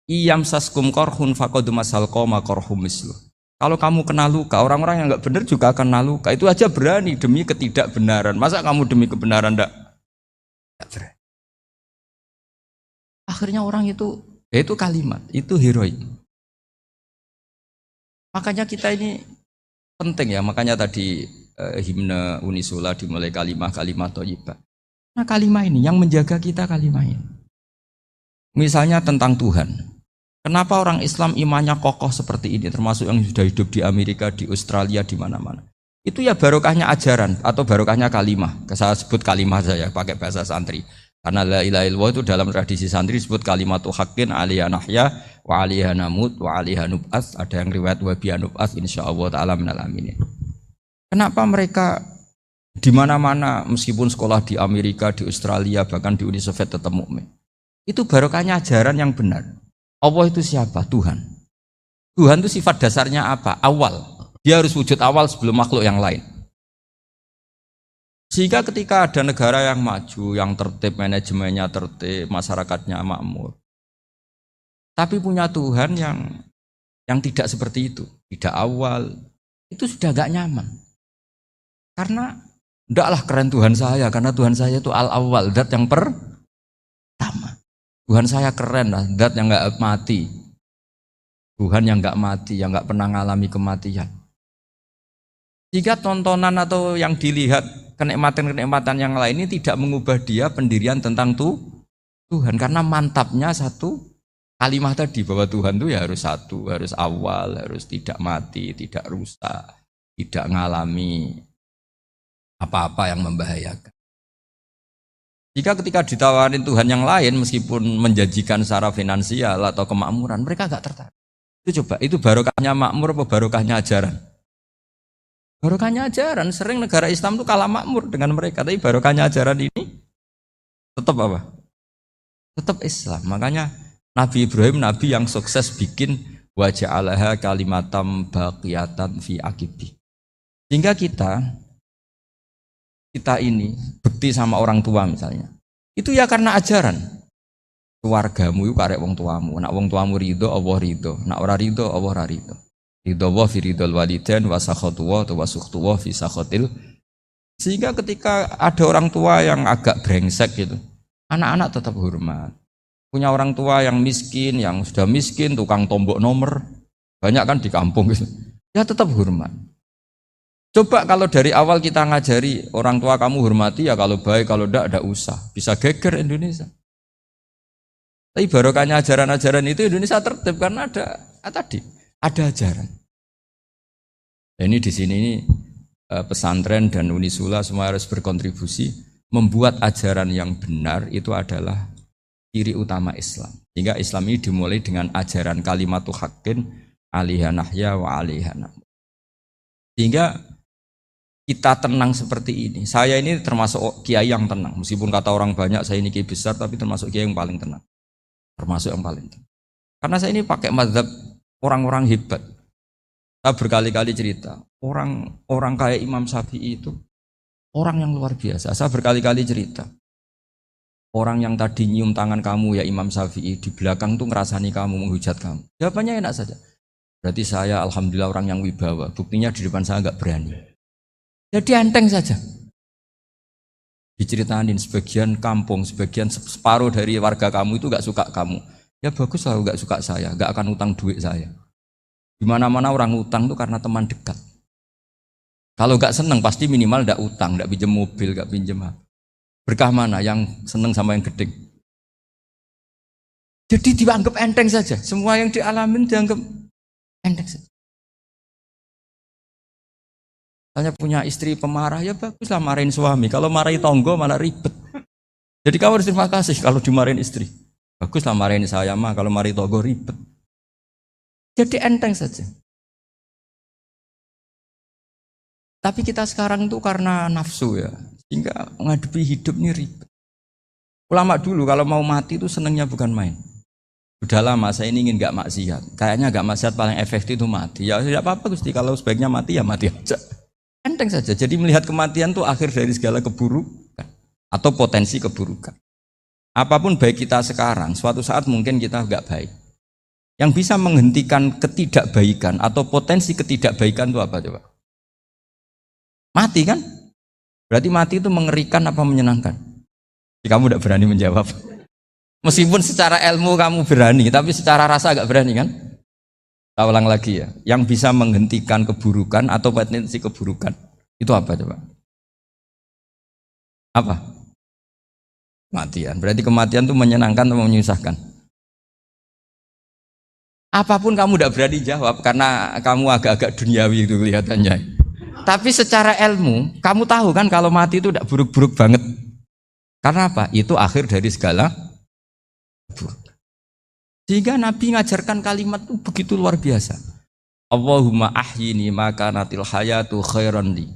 Iyam saskum korhun faqadu masal qoma korhum mislu. Kalau kamu kena luka, orang-orang yang enggak benar juga akan kena luka. Itu aja berani demi ketidakbenaran. Masa kamu demi kebenaran enggak berani? Akhirnya orang itu, ya itu kalimat, itu heroik. Makanya kita ini penting ya, makanya tadi himne Unisula dimulai kalimat thayyibah. Nah kalimat ini yang menjaga kita kalimat ini. Misalnya tentang Tuhan. Kenapa orang Islam imannya kokoh seperti ini, termasuk yang sudah hidup di Amerika, di Australia, di mana-mana. Itu ya barokahnya ajaran atau barokahnya kalimah. Saya sebut kalimah saja pakai bahasa santri. Karena la ilaha illallah itu dalam tradisi santri disebut kalimatu haqqin alaiha nahya wa alaiha namut wa alaiha nub'ats. Ada yang riwayat wa biha nub'ats insyaallah taala minal aminin. Kenapa mereka di mana-mana meskipun sekolah di Amerika, di Australia, bahkan di Uni Soviet tetap mukmin? Itu barokahnya ajaran yang benar. Allah itu siapa? Tuhan. Tuhan itu sifat dasarnya apa? Awal. Dia harus wujud awal sebelum makhluk yang lain. Sehingga ketika ada negara yang maju, yang tertib, manajemennya tertib, masyarakatnya makmur, tapi punya Tuhan yang tidak seperti itu, tidak awal, itu sudah gak nyaman. Karena ndaklah keren Tuhan saya, karena Tuhan saya itu al-awwal, zat yang pertama. Tuhan saya keren lah, zat yang gak mati. Tuhan yang gak mati, yang gak pernah mengalami kematian. Jika tontonan atau yang dilihat kenikmatan-kenikmatan yang lain ini tidak mengubah dia pendirian tentang Tuhan, karena mantapnya satu kalimat tadi bahwa Tuhan itu ya harus satu, harus awal, harus tidak mati, tidak rusak, tidak mengalami apa-apa yang membahayakan. Jika ketika ditawarin Tuhan yang lain meskipun menjanjikan secara finansial atau kemakmuran, mereka gak tertarik. Itu coba, itu barokahnya makmur apa barokahnya ajaran? Barokahnya ajaran. Sering negara Islam itu kalah makmur dengan mereka, tapi barokahnya ajaran ini tetap apa? Tetap Islam. Makanya Nabi Ibrahim, Nabi yang sukses bikin wa ja'alaha kalimatam baqiyatan fi aqibi. Sehingga kita ini bekti sama orang tua misalnya, itu ya karena ajaran. Keluargamu itu karek wong tuamu. Nak wong tuamu ridho, Allah ridho. Nak ora ridho, Allah ora ridho. Ridho wa fi ridhol walidain wa sakhatu wa sukhtu wa fi sakhatil. Sehingga ketika ada orang tua yang agak brengsek gitu, anak-anak tetap hormat. Punya orang tua yang miskin, yang sudah miskin, tukang tombok nomor, banyak kan di kampung gitu. Ya tetap hormat. Coba kalau dari awal kita ngajari orang tua kamu hormati ya, kalau baik, kalau tidak usah. Bisa geger Indonesia. Tapi barokahnya ajaran-ajaran itu Indonesia tertib karena ada ajaran. Ini di sini ini pesantren dan Unisula semua harus berkontribusi membuat ajaran yang benar itu adalah ciri utama Islam. Sehingga Islam ini dimulai dengan ajaran kalimatu haqqin alaiha nahya wa alaiha namut. Sehingga kita tenang seperti ini. Saya ini termasuk kiai yang tenang. Meskipun kata orang banyak saya ini kiai besar, tapi termasuk kiai yang paling tenang. Termasuk yang paling tenang. Karena saya ini pakai mazhab orang-orang hebat. Saya berkali-kali cerita, orang kayak Imam Syafi'i itu orang yang luar biasa. Saya berkali-kali cerita. Orang yang tadi nyium tangan kamu ya Imam Syafi'i, di belakang tuh ngerasani kamu, menghujat kamu. Jawabannya enak saja. Berarti saya alhamdulillah orang yang wibawa. Buktinya di depan saya enggak berani. Jadi enteng saja. Diceritain sebagian kampung, sebagian separuh dari warga kamu itu enggak suka kamu. Ya bagus lah enggak suka saya, enggak akan utang duit saya. Di mana-mana orang utang tuh karena teman dekat. Kalau enggak seneng pasti minimal enggak utang, enggak pinjam mobil, enggak pinjam apa. Berkah mana yang seneng sama yang gede? Jadi dianggap enteng saja. Semua yang dialamin dianggap enteng saja. Hanya punya istri pemarah, ya baguslah marahin suami. Kalau marahin tonggo malah ribet. Jadi kamu harus terima kasih kalau dimarahin istri. Baguslah marahin saya mah, kalau marahin tonggo ribet. Jadi enteng saja. Tapi kita sekarang itu karena nafsu ya. Sehingga menghadapi hidup ini ribet. Ulama dulu kalau mau mati itu senangnya bukan main. Sudah lama saya ini ingin gak maksiat. Kayaknya gak maksiat paling efektif itu mati. Ya tidak apa-apa Gusti, kalau sebaiknya mati ya mati aja. Enteng saja. Jadi melihat kematian itu akhir dari segala keburukan atau potensi keburukan. Apapun baik kita sekarang, suatu saat mungkin kita gak baik. Yang bisa menghentikan ketidakbaikan atau potensi ketidakbaikan itu apa coba? Mati kan? Berarti mati itu mengerikan apa menyenangkan? Kamu tidak berani menjawab. Meskipun secara ilmu kamu berani, tapi secara rasa agak berani kan? Saya ulang lagi ya. Yang bisa menghentikan keburukan atau potensi keburukan itu apa coba? Apa? Kematian. Berarti kematian itu menyenangkan atau menyusahkan? Apapun kamu tidak berani jawab karena kamu agak-agak duniawi itu kelihatannya. Tapi secara ilmu, kamu tahu kan kalau mati itu tidak buruk-buruk banget. Karena apa? Itu akhir dari segala buruk. Sehingga Nabi ngajarkan kalimat itu begitu luar biasa. Allahumma ahyini maka natil hayatu khairan li.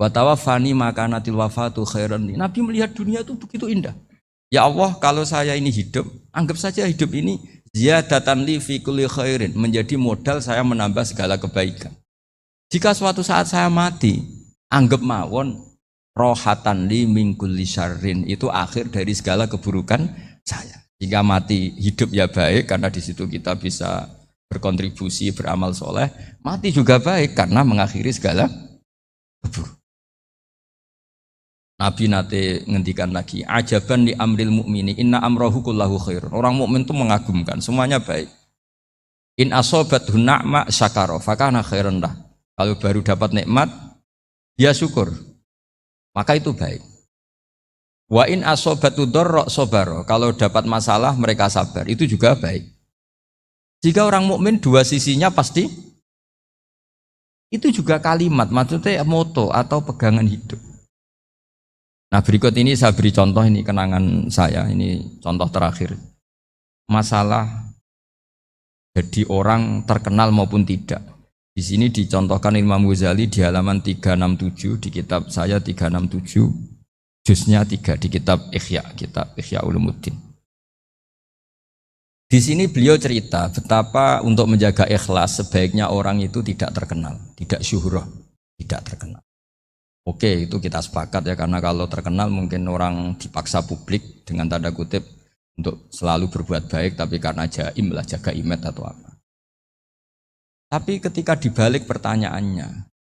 Wa tawaffani maka natil wafatu khairan li. Nabi melihat dunia itu begitu indah. Ya Allah, kalau saya ini hidup, anggap saja hidup ini ziyadatan li fi kulli khairin, menjadi modal saya menambah segala kebaikan. Jika suatu saat saya mati, anggap mawon rohatan li min kulli syarrin, itu akhir dari segala keburukan saya. Jika mati hidup ya baik karena di situ kita bisa berkontribusi beramal soleh. Mati juga baik karena mengakhiri segala keburukan. Nabi nate ngendikan lagi, ajaban li amril mu'mini inna amrahu kullahu khair. Orang mukmin itu mengagumkan, semuanya baik. In asobathu na'ma syakara fakana khairan lah. Kalau baru dapat nikmat, dia syukur, maka itu baik. Wa in asobatu dorro sobaro, kalau dapat masalah mereka sabar, itu juga baik. Jika orang mukmin dua sisinya pasti, itu juga kalimat, maksudnya moto atau pegangan hidup. Nah berikut ini saya beri contoh, ini kenangan saya, ini contoh terakhir. Masalah jadi orang terkenal maupun tidak. Di sini dicontohkan Imam Ghazali di halaman 367 di kitab saya 367 juznya 3 di kitab Ihya Ulumuddin. Di sini beliau cerita betapa untuk menjaga ikhlas sebaiknya orang itu tidak terkenal, tidak syuhrah, tidak terkenal. Oke, itu kita sepakat ya, karena kalau terkenal mungkin orang dipaksa publik dengan tanda kutip untuk selalu berbuat baik, tapi karena jaim lah, jaga image atau apa. Tapi ketika dibalik pertanyaannya,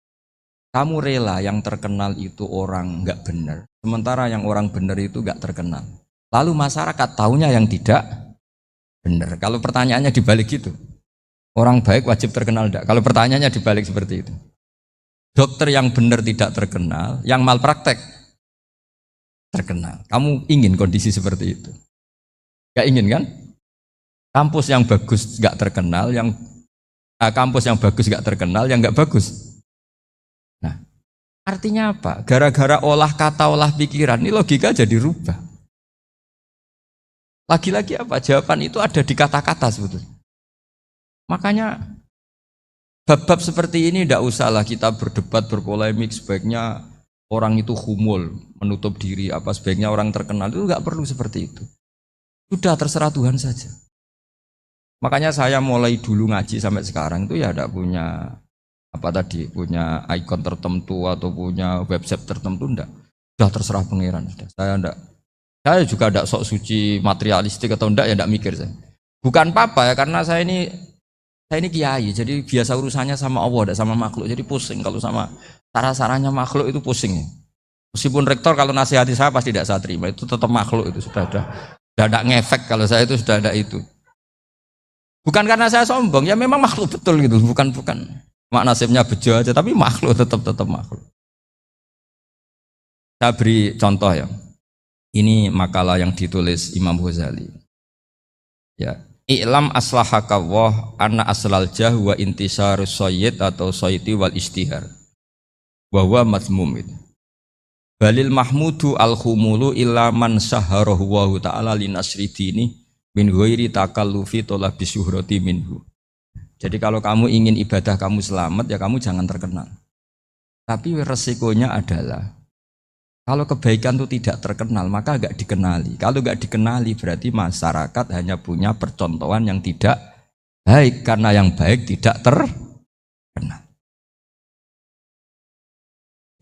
kamu rela yang terkenal itu orang enggak benar, sementara yang orang benar itu enggak terkenal. Lalu masyarakat taunya yang tidak benar. Kalau pertanyaannya dibalik gitu, orang baik wajib terkenal enggak? Kalau pertanyaannya dibalik seperti itu, dokter yang benar tidak terkenal, yang malpraktek terkenal. Kamu ingin kondisi seperti itu? Enggak ingin kan? Kampus yang bagus enggak terkenal, kampus yang bagus gak terkenal, yang gak bagus. Nah, artinya apa? Gara-gara olah kata, olah pikiran, ini logika jadi rubah. Lagi-lagi apa? Jawaban itu ada di kata-kata sebetulnya. Makanya bab-bab seperti ini tidak usahlah kita berdebat, berpolemik. Sebaiknya orang itu humul, menutup diri. Apa sebaiknya orang terkenal itu nggak perlu seperti itu. Sudah terserah Tuhan saja. Makanya saya mulai dulu ngaji sampai sekarang itu ya tidak punya punya ikon tertentu atau punya website tertentu enggak. Sudah terserah pangeran sudah. Saya juga tidak sok suci materialistik atau enggak ya enggak mikir saya. Bukan apa-apa ya karena saya ini kiai, jadi biasa urusannya sama Allah, tidak sama makhluk. Jadi pusing kalau sama sarah-sarahnya makhluk itu pusing. Meskipun rektor kalau nasihati saya pasti tidak saya terima, itu tetap makhluk itu sudah ada ngefek kalau saya itu sudah ada itu. Bukan karena saya sombong, ya memang makhluk betul gitu, bukan mak nasibnya bejo aja, tapi makhluk tetap makhluk. Saya beri contoh ya. Ini makalah yang ditulis Imam Ghazali. Ya, i'lam aslahakawah anna aslal jah wa intisarus sayyid atau sayyidi wal istihar. Wa huwa mazmum itu. Balil mahmudu al-khumulu illa man saharahu wa ta'ala li nasri dini min ghairi takallufi talabi syuhrati minhu. Jadi kalau kamu ingin ibadah kamu selamat ya kamu jangan terkenal. Tapi resikonya adalah kalau kebaikan itu tidak terkenal maka agak dikenali. Kalau enggak dikenali berarti masyarakat hanya punya percontohan yang tidak baik karena yang baik tidak terkenal.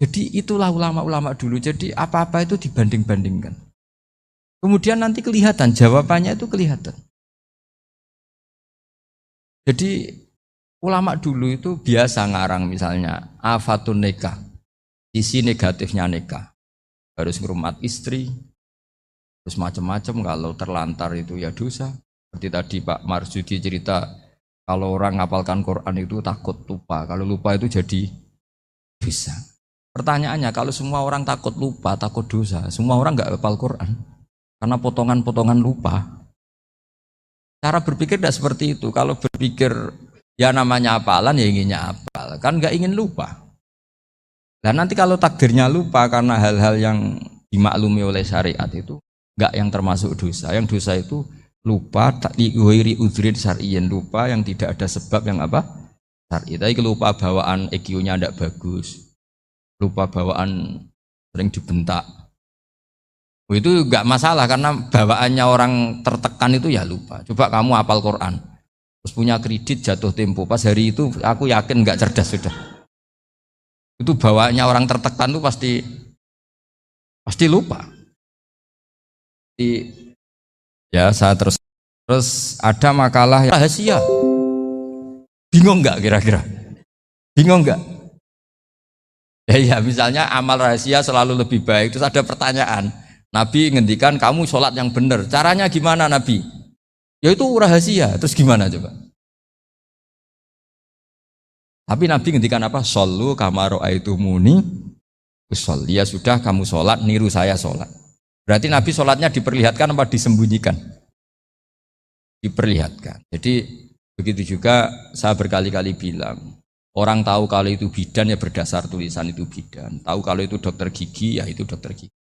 Jadi itulah ulama-ulama dulu. Jadi apa-apa itu dibanding-bandingkan. Kemudian nanti kelihatan jawabannya itu kelihatan. Jadi ulama dulu itu biasa ngarang misalnya afatun nikah. Sisi negatifnya nikah. Harus ngurmat istri, terus macam-macam. Kalau terlantar itu ya dosa. Seperti tadi Pak Marsudi cerita, kalau orang ngapalkan Quran itu takut lupa. Kalau lupa itu jadi dosa. Pertanyaannya, kalau semua orang takut lupa, takut dosa, semua orang nggak hafal Quran karena potongan-potongan lupa. Cara berpikir tidak seperti itu. Kalau berpikir ya namanya hafalan ya inginnya hafal, kan nggak ingin lupa. Dan nanti kalau takdirnya lupa karena hal-hal yang dimaklumi oleh syariat itu enggak yang termasuk dosa. Yang dosa itu lupa liwiri udhrin syar'iyyin, lupa yang tidak ada sebab yang apa? Syar'i. Tapi lupa bawaan EQ-nya enggak bagus. Lupa bawaan sering dibentak. Itu enggak masalah karena bawaannya orang tertekan itu ya lupa. Coba kamu hafal Quran. Terus punya kredit jatuh tempo. Pas hari itu aku yakin enggak cerdas sudah. Itu bawaannya orang tertekan itu pasti lupa. Ya saya terus ada makalah yang rahasia. Bingung nggak kira-kira? Bingung nggak? Ya misalnya amal rahasia selalu lebih baik. Terus ada pertanyaan. Nabi ngendikan kamu sholat yang benar. Caranya gimana Nabi? Ya itu rahasia. Terus gimana coba? Tapi Nabi ngendikan apa? Shollu kama ra'aitumuni usolli. Ya sudah kamu sholat, niru saya sholat. Berarti Nabi sholatnya diperlihatkan apa disembunyikan? Diperlihatkan. Jadi begitu juga saya berkali-kali bilang, orang tahu kalau itu bidan ya berdasar tulisan itu bidan. Tahu kalau itu dokter gigi ya itu dokter gigi.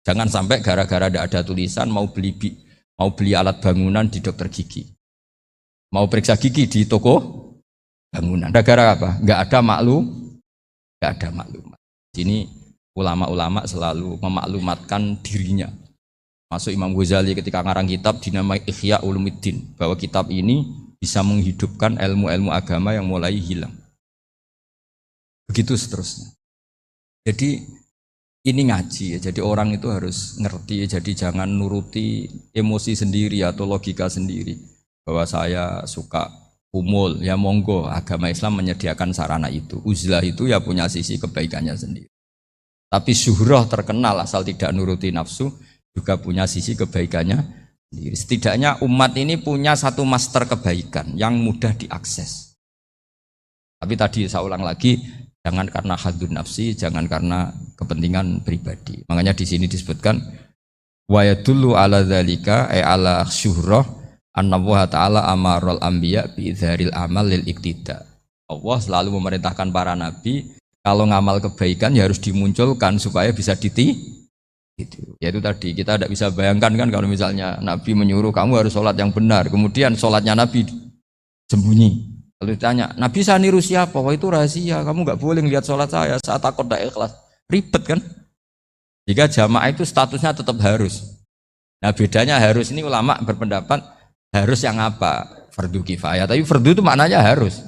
Jangan sampai gara-gara tidak ada tulisan mau beli alat bangunan di dokter gigi. Mau periksa gigi di toko bangunan. Gara-gara apa? Enggak ada maklumat. Sini ulama-ulama selalu memaklumatkan dirinya. Masuk Imam Ghazali ketika ngarang kitab dinamai Ihya Ulumuddin, bahwa kitab ini bisa menghidupkan ilmu-ilmu agama yang mulai hilang. Begitu seterusnya. Jadi ini ngaji ya. Jadi orang itu harus ngerti. Jadi jangan nuruti emosi sendiri atau logika sendiri. Bahwa saya suka umul, ya monggo, agama Islam menyediakan sarana itu. Uzlah itu ya punya sisi kebaikannya sendiri. Tapi syuhrah terkenal asal tidak nuruti nafsu juga punya sisi kebaikannya sendiri. Setidaknya umat ini punya satu master kebaikan yang mudah diakses. Tapi tadi saya ulang lagi, jangan karena hadun nafsi, jangan karena kepentingan pribadi. Makanya di sini disebutkan wa yadullu ala dzalika ala syuhrah An-Nawaha ta'ala amarul anbiya bi'idharil amal lil iktida. Allah selalu memerintahkan para nabi kalau ngamal kebaikan ya harus dimunculkan supaya bisa Gitu. Ya itu tadi kita tidak bisa bayangkan kan kalau misalnya Nabi menyuruh kamu harus sholat yang benar, kemudian sholatnya Nabi sembunyi. Kalau ditanya, Nabi saya niru siapa? Wah itu rahasia, kamu nggak boleh lihat sholat saya, saat takut tidak ikhlas. Ribet kan? Jika jamaah itu statusnya tetap harus. Nah bedanya harus ini ulama berpendapat harus yang apa? Fardu kifayah, tapi fardu itu maknanya harus.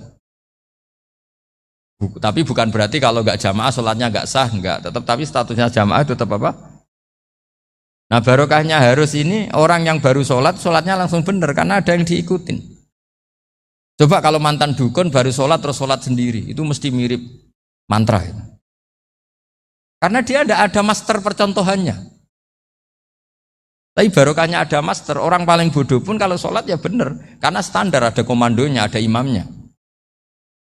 Tapi bukan berarti kalau nggak jamaah sholatnya nggak sah, nggak. Tetap tapi statusnya jamaah tetap apa? Nah barokahnya harus ini orang yang baru sholat, sholatnya langsung benar karena ada yang diikutin. Coba kalau mantan dukun baru sholat terus sholat sendiri, itu mesti mirip mantra. Karena dia tidak ada master percontohannya. Tapi barokahnya ada master, orang paling bodoh pun kalau sholat ya benar. Karena standar ada komandonya, ada imamnya.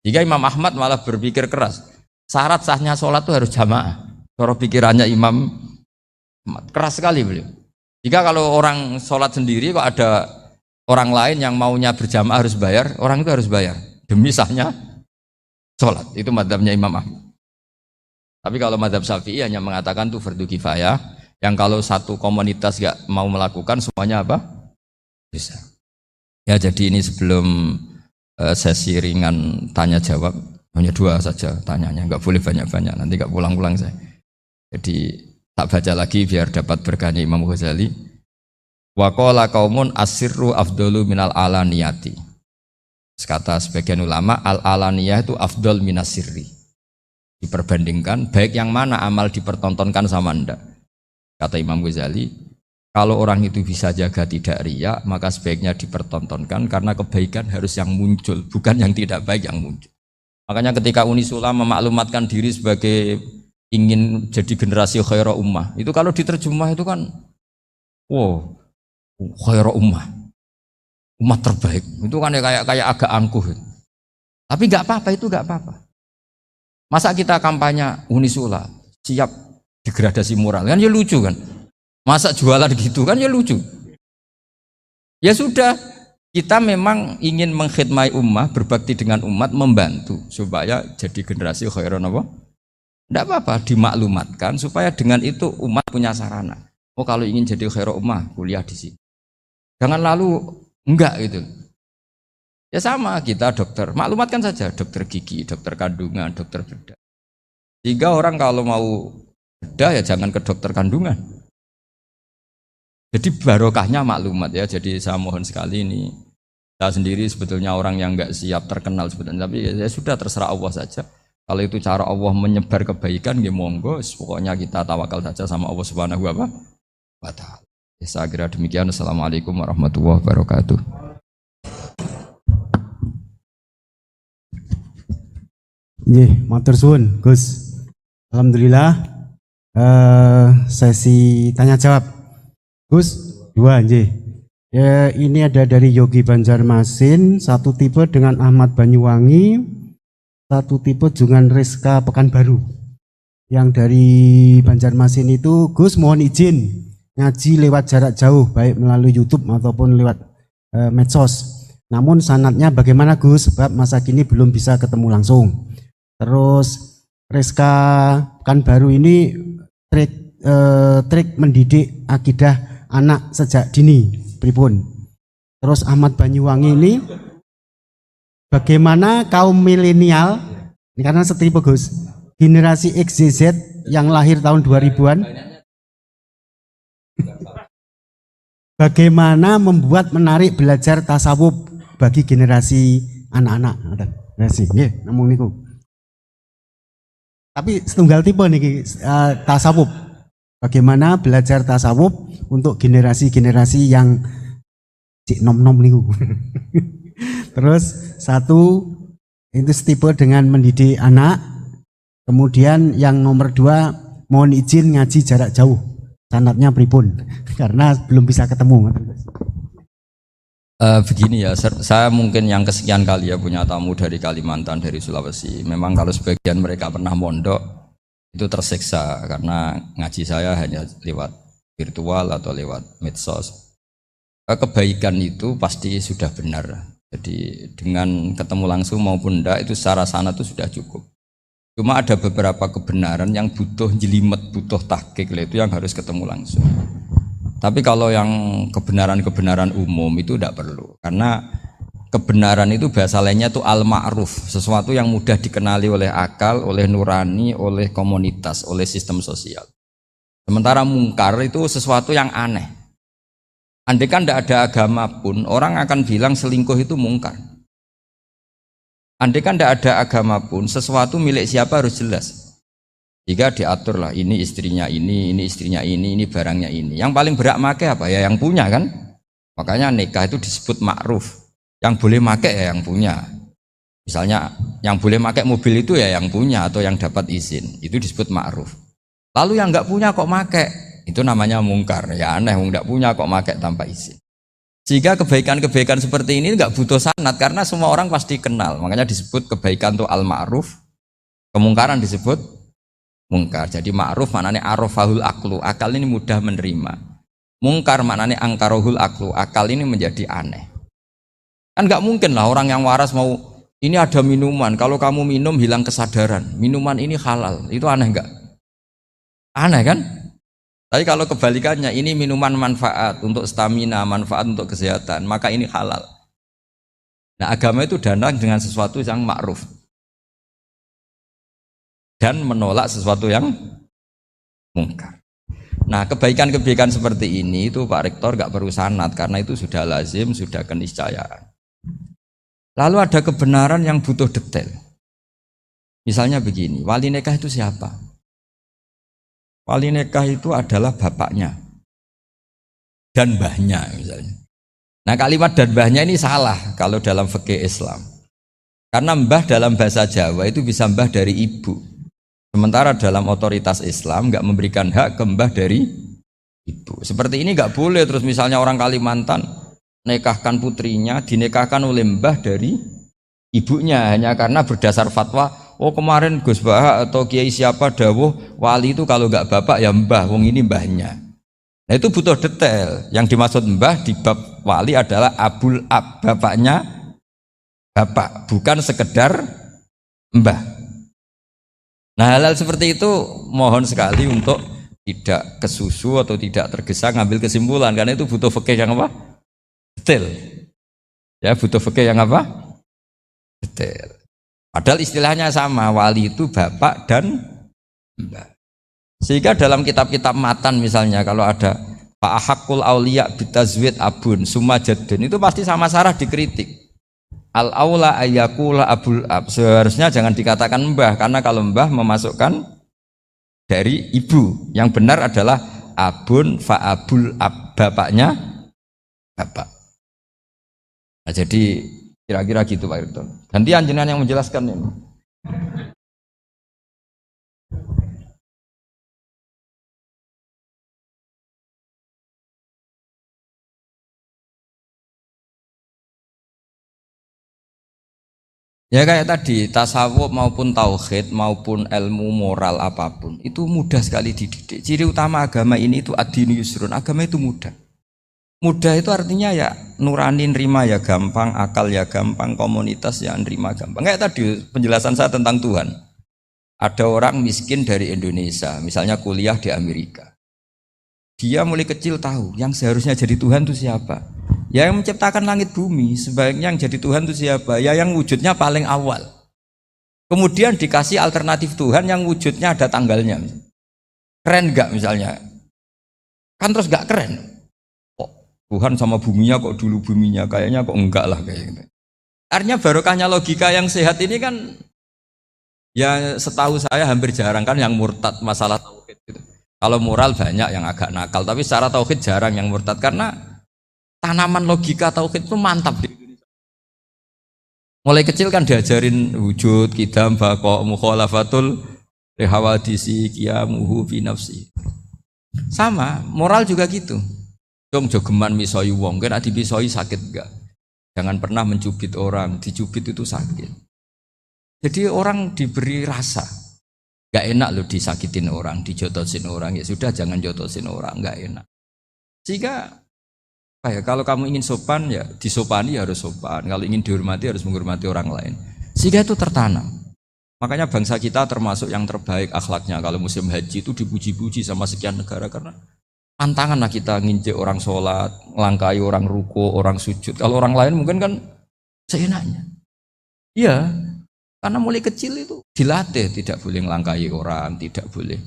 Jika Imam Ahmad malah berpikir keras, syarat sahnya sholat itu harus jamaah. Cara pikirannya Imam keras sekali beliau. Jika kalau orang sholat sendiri kok ada orang lain yang maunya berjamaah harus bayar, orang itu harus bayar demi sahnya sholat. Itu madzhabnya Imam Ahmad. Tapi kalau madzhab Syafi'i hanya mengatakan itu fardu kifayah, yang kalau satu komunitas gak mau melakukan semuanya apa? Bisa. Ya jadi ini sebelum sesi ringan tanya jawab, hanya 2 saja tanyanya, nggak boleh banyak-banyak, nanti nggak pulang-pulang saya. Jadi tak baca lagi biar dapat berkahnya Imam Ghazali. Wa qala qaumun asirru afdalu minal alaniyati. Kata sebagian ulama al alaniyah itu afdal minas sirri. Diperbandingkan baik yang mana amal dipertontonkan sama anda. Kata Imam Ghazali, kalau orang itu bisa jaga tidak riya, maka sebaiknya dipertontonkan karena kebaikan harus yang muncul, bukan yang tidak baik yang muncul. Makanya ketika Unisula memaklumatkan diri sebagai ingin jadi generasi khairah ummah, itu kalau diterjemah itu kan wow, khairah ummah, umat terbaik. Itu kan kayak agak angkuh. Tapi nggak apa-apa, itu nggak apa-apa. Masa kita kampanye Unisula siap degradasi moral, kan ya lucu kan. Masa jualan gitu kan ya lucu. Ya sudah, kita memang ingin mengkhidmati ummah, berbakti dengan umat, membantu supaya jadi generasi khairan apa? Tidak apa-apa, dimaklumatkan supaya dengan itu umat punya sarana. Oh kalau ingin jadi khairan ummah, kuliah di sini. Jangan lalu enggak gitu. Ya sama kita dokter, maklumatkan saja dokter gigi, dokter kandungan, dokter bedah. Sehingga orang kalau mau bedah ya jangan ke dokter kandungan. Jadi barokahnya maklumat ya. Jadi saya mohon sekali ini, saya sendiri sebetulnya orang yang enggak siap terkenal sebetulnya, tapi ya sudah terserah Allah saja. Kalau itu cara Allah menyebar kebaikan, ya monggo. Pokoknya kita tawakal saja sama Allah Subhanahu wa Ta'ala. Ya, saya kira demikian. Assalamualaikum warahmatullahi wabarakatuh. Matur suwun, Gus. Alhamdulillah sesi tanya jawab. Gus, 2 ya, ini ada dari Yogi Banjarmasin, 1 tipe dengan Ahmad Banyuwangi, 1 tipe dengan Rizka Pekanbaru. Yang dari Banjarmasin itu, Gus mohon izin ngaji lewat jarak jauh, baik melalui YouTube ataupun lewat medsos. Namun sanadnya bagaimana Gus? Sebab masa kini belum bisa ketemu langsung. Terus Rizka Pekanbaru ini trik mendidik akidah anak sejak dini, pripun. Terus Ahmad Banyuwangi ini bagaimana kaum milenial, ini karena setipe Gus, generasi XYZ yang lahir tahun 2000-an, bagaimana membuat menarik belajar tasawuf bagi generasi anak-anak. Terima kasih. Namung niku. Tapi setunggal tipe nih tasawuf. Bagaimana belajar tasawuf untuk generasi-generasi yang cik nom-nom niku. Terus 1 itu tipe dengan mendidik anak. Kemudian yang nomor 2 mohon izin ngaji jarak jauh. Sanadnya pripun karena belum bisa ketemu. Begini ya, saya mungkin yang kesekian kali ya punya tamu dari Kalimantan, dari Sulawesi. Memang kalau sebagian mereka pernah mondok itu tersiksa karena ngaji saya hanya lewat virtual atau lewat medsos. Kebaikan itu pasti sudah benar. Jadi dengan ketemu langsung maupun enggak itu secara sana itu sudah cukup. Cuma ada beberapa kebenaran yang butuh jelimet, butuh tahqiq, itu yang harus ketemu langsung. Tapi kalau yang kebenaran-kebenaran umum itu tidak perlu, karena kebenaran itu bahasa lainnya itu al-ma'ruf, sesuatu yang mudah dikenali oleh akal, oleh nurani, oleh komunitas, oleh sistem sosial. Sementara mungkar itu sesuatu yang aneh. Andai kan tidak ada agama pun, orang akan bilang selingkuh itu mungkar. Andai kan tidak ada agama pun, sesuatu milik siapa harus jelas. Jika diaturlah, ini istrinya ini istrinya ini barangnya ini. Yang paling berhak make apa? Ya yang punya kan. Makanya nikah itu disebut ma'ruf. Yang boleh make ya yang punya. Misalnya yang boleh make mobil itu ya yang punya atau yang dapat izin. Itu disebut ma'ruf. Lalu yang nggak punya kok make, itu namanya mungkar. Ya aneh, nggak punya kok make tanpa izin. Sehingga kebaikan-kebaikan seperti ini nggak butuh sanad karena semua orang pasti kenal. Makanya disebut kebaikan itu al-ma'ruf, kemungkaran disebut mungkar. Jadi ma'ruf maknanya arafahul aklu, akal ini mudah menerima. Mungkar maknanya angkarohul aklu, akal ini menjadi aneh. Kan nggak mungkin lah orang yang waras mau ini ada minuman, kalau kamu minum hilang kesadaran, minuman ini halal, itu aneh nggak? Aneh kan? Tapi kalau kebalikannya, ini minuman manfaat untuk stamina, manfaat untuk kesehatan, maka ini halal. Nah agama itu datang dengan sesuatu yang ma'ruf dan menolak sesuatu yang mungkar. Nah kebaikan-kebaikan seperti ini itu Pak Rektor gak perlu sanad karena itu sudah lazim, sudah keniscayaan. Lalu ada kebenaran yang butuh detail. Misalnya begini, wali nikah itu siapa? Wali nikah itu adalah bapaknya dan mbahnya misalnya. Nah kalimat dan mbahnya ini salah kalau dalam fikih Islam. Karena mbah dalam bahasa Jawa itu bisa mbah dari ibu. Sementara dalam otoritas Islam nggak memberikan hak ke mbah dari ibu. Seperti ini nggak boleh. Terus misalnya orang Kalimantan nikahkan putrinya dinikahkan oleh mbah dari ibunya hanya karena berdasar fatwa. Oh kemarin Gus Bah atau Kiai siapa dawuh wali itu kalau nggak bapak ya mbah, wong ini mbahnya. Nah itu butuh detail. Yang dimaksud mbah di bab wali adalah abul ab, bapaknya bapak, bukan sekedar mbah. Nah hal-hal seperti itu mohon sekali untuk tidak kesusu atau tidak tergesa ngambil kesimpulan karena itu butuh fikih yang apa? Detail. Ya butuh fikih yang apa? Detail. Padahal istilahnya sama, wali itu bapak dan mbah. Sehingga dalam kitab-kitab matan misalnya kalau ada Pak Ahakul Aulia bitazwid abun sumajadun itu pasti sama Sarah dikritik. Al aula ayakula abul ab, seharusnya jangan dikatakan mbah karena kalau mbah memasukkan dari ibu. Yang benar adalah abun fa abul ab, bapaknya bapak. Nah, jadi kira-kira gitu Pak Irton. Ganti anjenengan yang menjelaskan ini. Ya kayak tadi, tasawuf maupun tauhid maupun ilmu moral apapun itu mudah sekali dididik. Ciri utama agama ini itu ad-dinu yusrun, agama itu mudah. Mudah itu artinya ya nurani nerima ya gampang, akal ya gampang, komunitas ya nerima gampang. Kayak tadi penjelasan saya tentang Tuhan. Ada orang miskin dari Indonesia, misalnya kuliah di Amerika. Dia mulai kecil tahu yang seharusnya jadi Tuhan itu siapa. Ya yang menciptakan langit bumi, sebaiknya yang jadi Tuhan itu siapa? Ya yang wujudnya paling awal. Kemudian dikasih alternatif Tuhan yang wujudnya ada tanggalnya. Keren gak misalnya? Kan terus gak keren. Tuhan sama buminya kok dulu buminya, kayaknya kok enggak lah kayak gitu. Artinya barokahnya logika yang sehat ini kan ya setahu saya hampir jarang kan yang murtad masalah tauhid gitu. Kalau moral banyak yang agak nakal, tapi secara tauhid jarang yang murtad karena tanaman logika tauhid itu mantap di Indonesia. Mulai kecil kan diajarin wujud, qidam, baqa, mukhalafatul hawadisi, qiyamuhu fi nafsi. Sama, moral juga gitu. Dong jogeman misoi wong, kan dipisoi sakit enggak? Jangan pernah mencubit orang, dicubit itu sakit. Jadi orang diberi rasa, enggak enak loh disakitin orang, dijotosin orang, ya sudah jangan jotosin orang, enggak enak. Sehingga kalau kamu ingin sopan ya disopani harus sopan, kalau ingin dihormati harus menghormati orang lain. Sehingga itu tertanam. Makanya bangsa kita termasuk yang terbaik akhlaknya. Kalau musim haji itu dipuji-puji sama sekian negara karena tantangan lah kita nginjek orang sholat, melangkai orang ruko, orang sujud. Kalau orang lain mungkin kan seenaknya. Iya, karena mulai kecil itu dilatih tidak boleh melangkai orang, tidak boleh.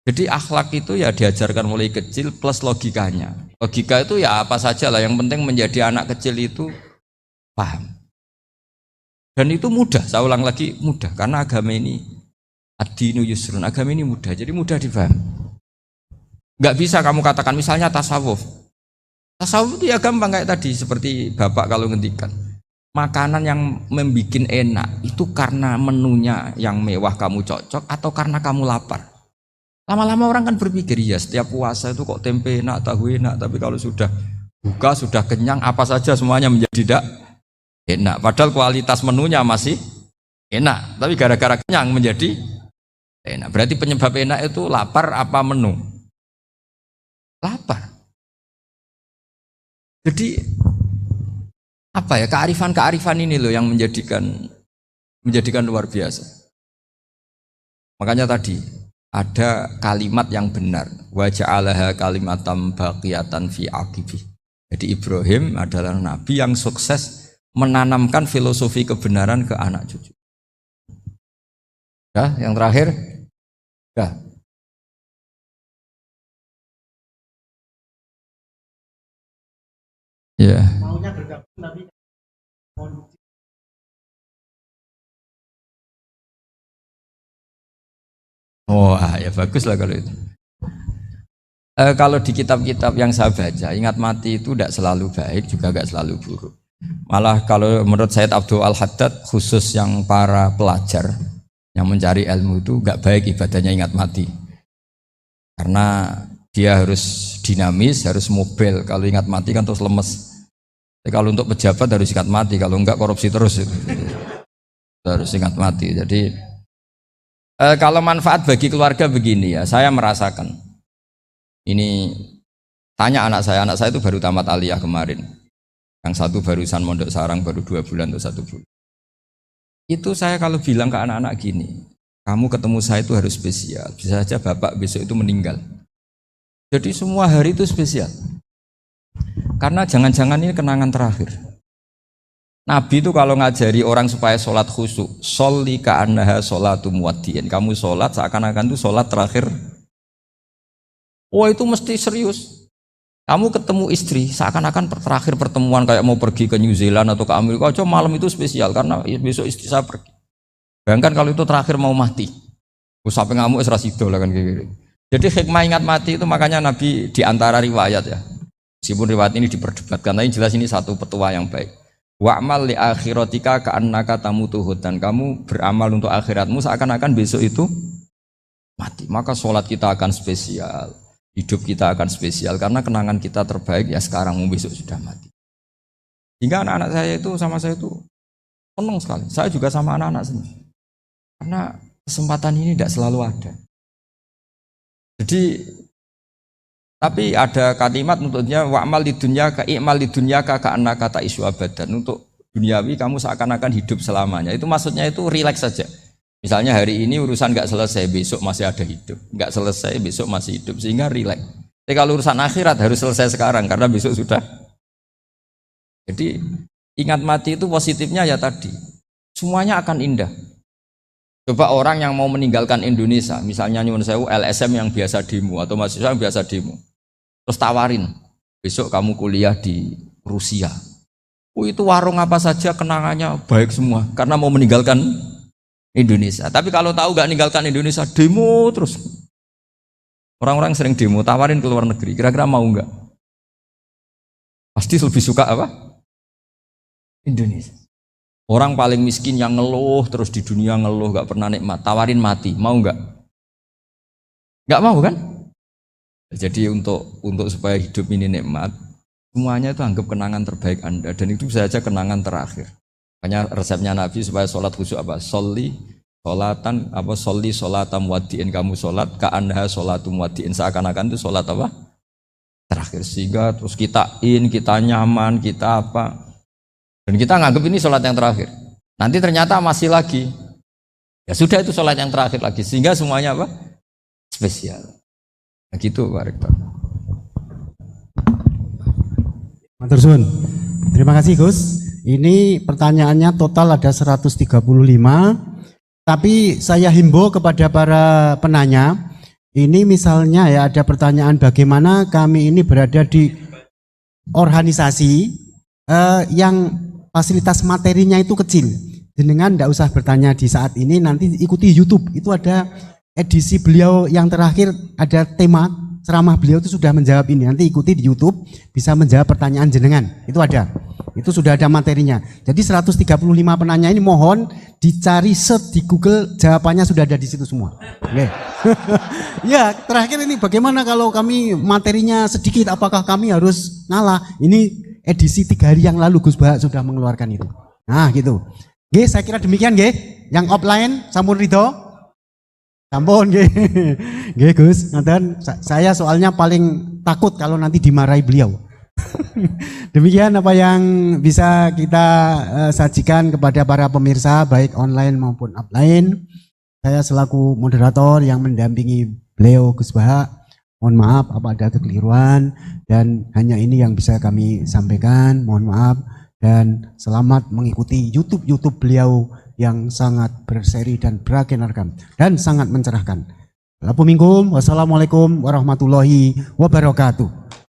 Jadi akhlak itu ya diajarkan mulai kecil plus logikanya. Logika itu ya apa saja lah, yang penting menjadi anak kecil itu paham. Dan itu mudah, saya ulang lagi mudah, karena agama ini ad-dinu yusrun, agama ini mudah, jadi mudah difahami. Gak bisa kamu katakan misalnya tasawuf. Tasawuf itu ya gampang kayak tadi, seperti Bapak kalau ngendikan. Makanan yang membuat enak itu karena menunya yang mewah kamu cocok atau karena kamu lapar. Lama-lama orang kan berpikir, ya setiap puasa itu kok tempe enak, tahu enak, tapi kalau sudah buka, sudah kenyang, apa saja semuanya menjadi tidak enak. Padahal kualitas menunya masih enak, tapi gara-gara kenyang menjadi enak. Berarti penyebab enak itu lapar apa menu? Lapar. Jadi apa ya, kearifan-kearifan ini loh yang menjadikan luar biasa. Makanya tadi ada kalimat yang benar, wa ja'alaha kalimatam baqiyatan fi aqibih. Jadi Ibrahim adalah nabi yang sukses menanamkan filosofi kebenaran ke anak cucu. Ya, yang terakhir, ya. Ya. Maunya bergabung tapi Wah, ya bagus lah kalau itu. Kalau di kitab-kitab yang saya baca, ingat mati itu tidak selalu baik, juga tidak selalu buruk. Malah kalau menurut Sayyid Abdul Al-Haddad, khusus yang para pelajar yang mencari ilmu itu nggak baik ibadahnya ingat mati. Karena dia harus dinamis, harus mobil. Kalau ingat mati kan terus lemes. Tapi kalau untuk pejabat harus ingat mati, kalau enggak korupsi terus itu. Harus ingat mati. Jadi kalau manfaat bagi keluarga begini ya, saya merasakan. Ini tanya anak saya itu baru tamat aliyah kemarin. Yang satu barusan mondok sarang baru 2 bulan atau 1 bulan. Itu saya kalau bilang ke anak-anak gini, kamu ketemu saya itu harus spesial. Bisa saja bapak besok itu meninggal. Jadi semua hari itu spesial. Karena jangan-jangan ini kenangan terakhir. Nabi itu kalau ngajari orang supaya sholat khusyuk, sholli ka'annaha sholatu muwaddi'in. Kamu sholat seakan-akan itu sholat terakhir. Wah itu mesti serius. Kamu ketemu istri seakan-akan terakhir pertemuan, kayak mau pergi ke New Zealand atau ke Amerika aja, malam itu spesial karena besok istri saya pergi. Bayangkan kalau itu terakhir mau mati, sampai ngamuk isra sido lah kan gitu. Jadi hikmah ingat mati itu makanya Nabi diantara riwayat ya. Meskipun riwayat ini diperdebatkan, tapi jelas ini satu petua yang baik. Wa'mal li akhiratika ka'annaka tamutuhud, dan kamu beramal untuk akhiratmu seakan-akan besok itu mati. Maka sholat kita akan spesial, hidup kita akan spesial karena kenangan kita terbaik ya sekarang, besok sudah mati. Hingga anak-anak saya itu sama saya itu senang sekali. Saya juga sama anak-anak senang. Karena kesempatan ini tidak selalu ada. Jadi tapi ada kalimat untuknya wa'mal di dunya ka i'mal di dunya ka ka'annaka ta'isu abadan. Untuk duniawi kamu seakan-akan hidup selamanya. Itu maksudnya itu rileks saja. Misalnya hari ini urusan enggak selesai, besok masih ada hidup. Enggak selesai, besok masih hidup, sehingga rileks. Tapi kalau urusan akhirat harus selesai sekarang karena besok sudah. Jadi ingat mati itu positifnya ya tadi. Semuanya akan indah. Coba orang yang mau meninggalkan Indonesia, misalnya nyuwun sewu LSM yang biasa demo atau mahasiswa yang biasa demo. Terus tawarin, besok kamu kuliah di Rusia. Itu warung apa saja kenangannya baik semua karena mau meninggalkan Indonesia. Tapi kalau tahu gak meninggalkan Indonesia, demo terus. Orang-orang sering demo, tawarin ke luar negeri. Kira-kira mau nggak? Pasti lebih suka apa? Indonesia. Orang paling miskin yang ngeluh terus di dunia ngeluh gak pernah nikmat, tawarin mati, mau nggak? Nggak mau kan? Jadi untuk supaya hidup ini nikmat, semuanya itu anggap kenangan terbaik Anda, dan itu saja kenangan terakhir. Makanya resepnya Nabi supaya sholat khusyuk apa? Sholli sholatam wadiin, kamu sholat ka'anha sholatum wadiin, seakan-akan itu sholat apa? Terakhir, sehingga terus kita nyaman, kita apa? Dan kita nganggap ini sholat yang terakhir. Nanti ternyata masih lagi. Ya sudah itu sholat yang terakhir lagi. Sehingga semuanya apa? Spesial. Nah, gitu Pak Rektor. Matur suwun. Terima kasih Gus. Ini pertanyaannya total ada 135. Tapi saya himbau kepada para penanya. Ini misalnya ya ada pertanyaan bagaimana kami ini berada di organisasi yang fasilitas materinya itu kecil. Jenengan tidak usah bertanya di saat ini, nanti ikuti YouTube. Itu ada edisi beliau yang terakhir, ada tema ceramah beliau itu sudah menjawab ini. Nanti ikuti di YouTube, bisa menjawab pertanyaan jenengan. Itu ada. Itu sudah ada materinya. Jadi 135 penanya ini mohon dicari search di Google, jawabannya sudah ada di situ semua. Oke. Ya, terakhir ini bagaimana kalau kami materinya sedikit, apakah kami harus ngalah? Ini edisi 3 hari yang lalu Gus Bahak sudah mengeluarkan itu. Nah, gitu. Oke, saya kira demikian nggih. Yang offline sampun ridho? Sampun nggih. Nggih Gus, ngaten saya soalnya paling takut kalau nanti dimarahi beliau. Demikian apa yang bisa kita sajikan kepada para pemirsa baik online maupun offline. Saya selaku moderator yang mendampingi beliau Gus Bahak, mohon maaf apa ada kekeliruan dan hanya ini yang bisa kami sampaikan. Mohon maaf dan selamat mengikuti YouTube beliau yang sangat berseri dan beragenarkan dan sangat mencerahkan. Assalamualaikum warahmatullahi wabarakatuh.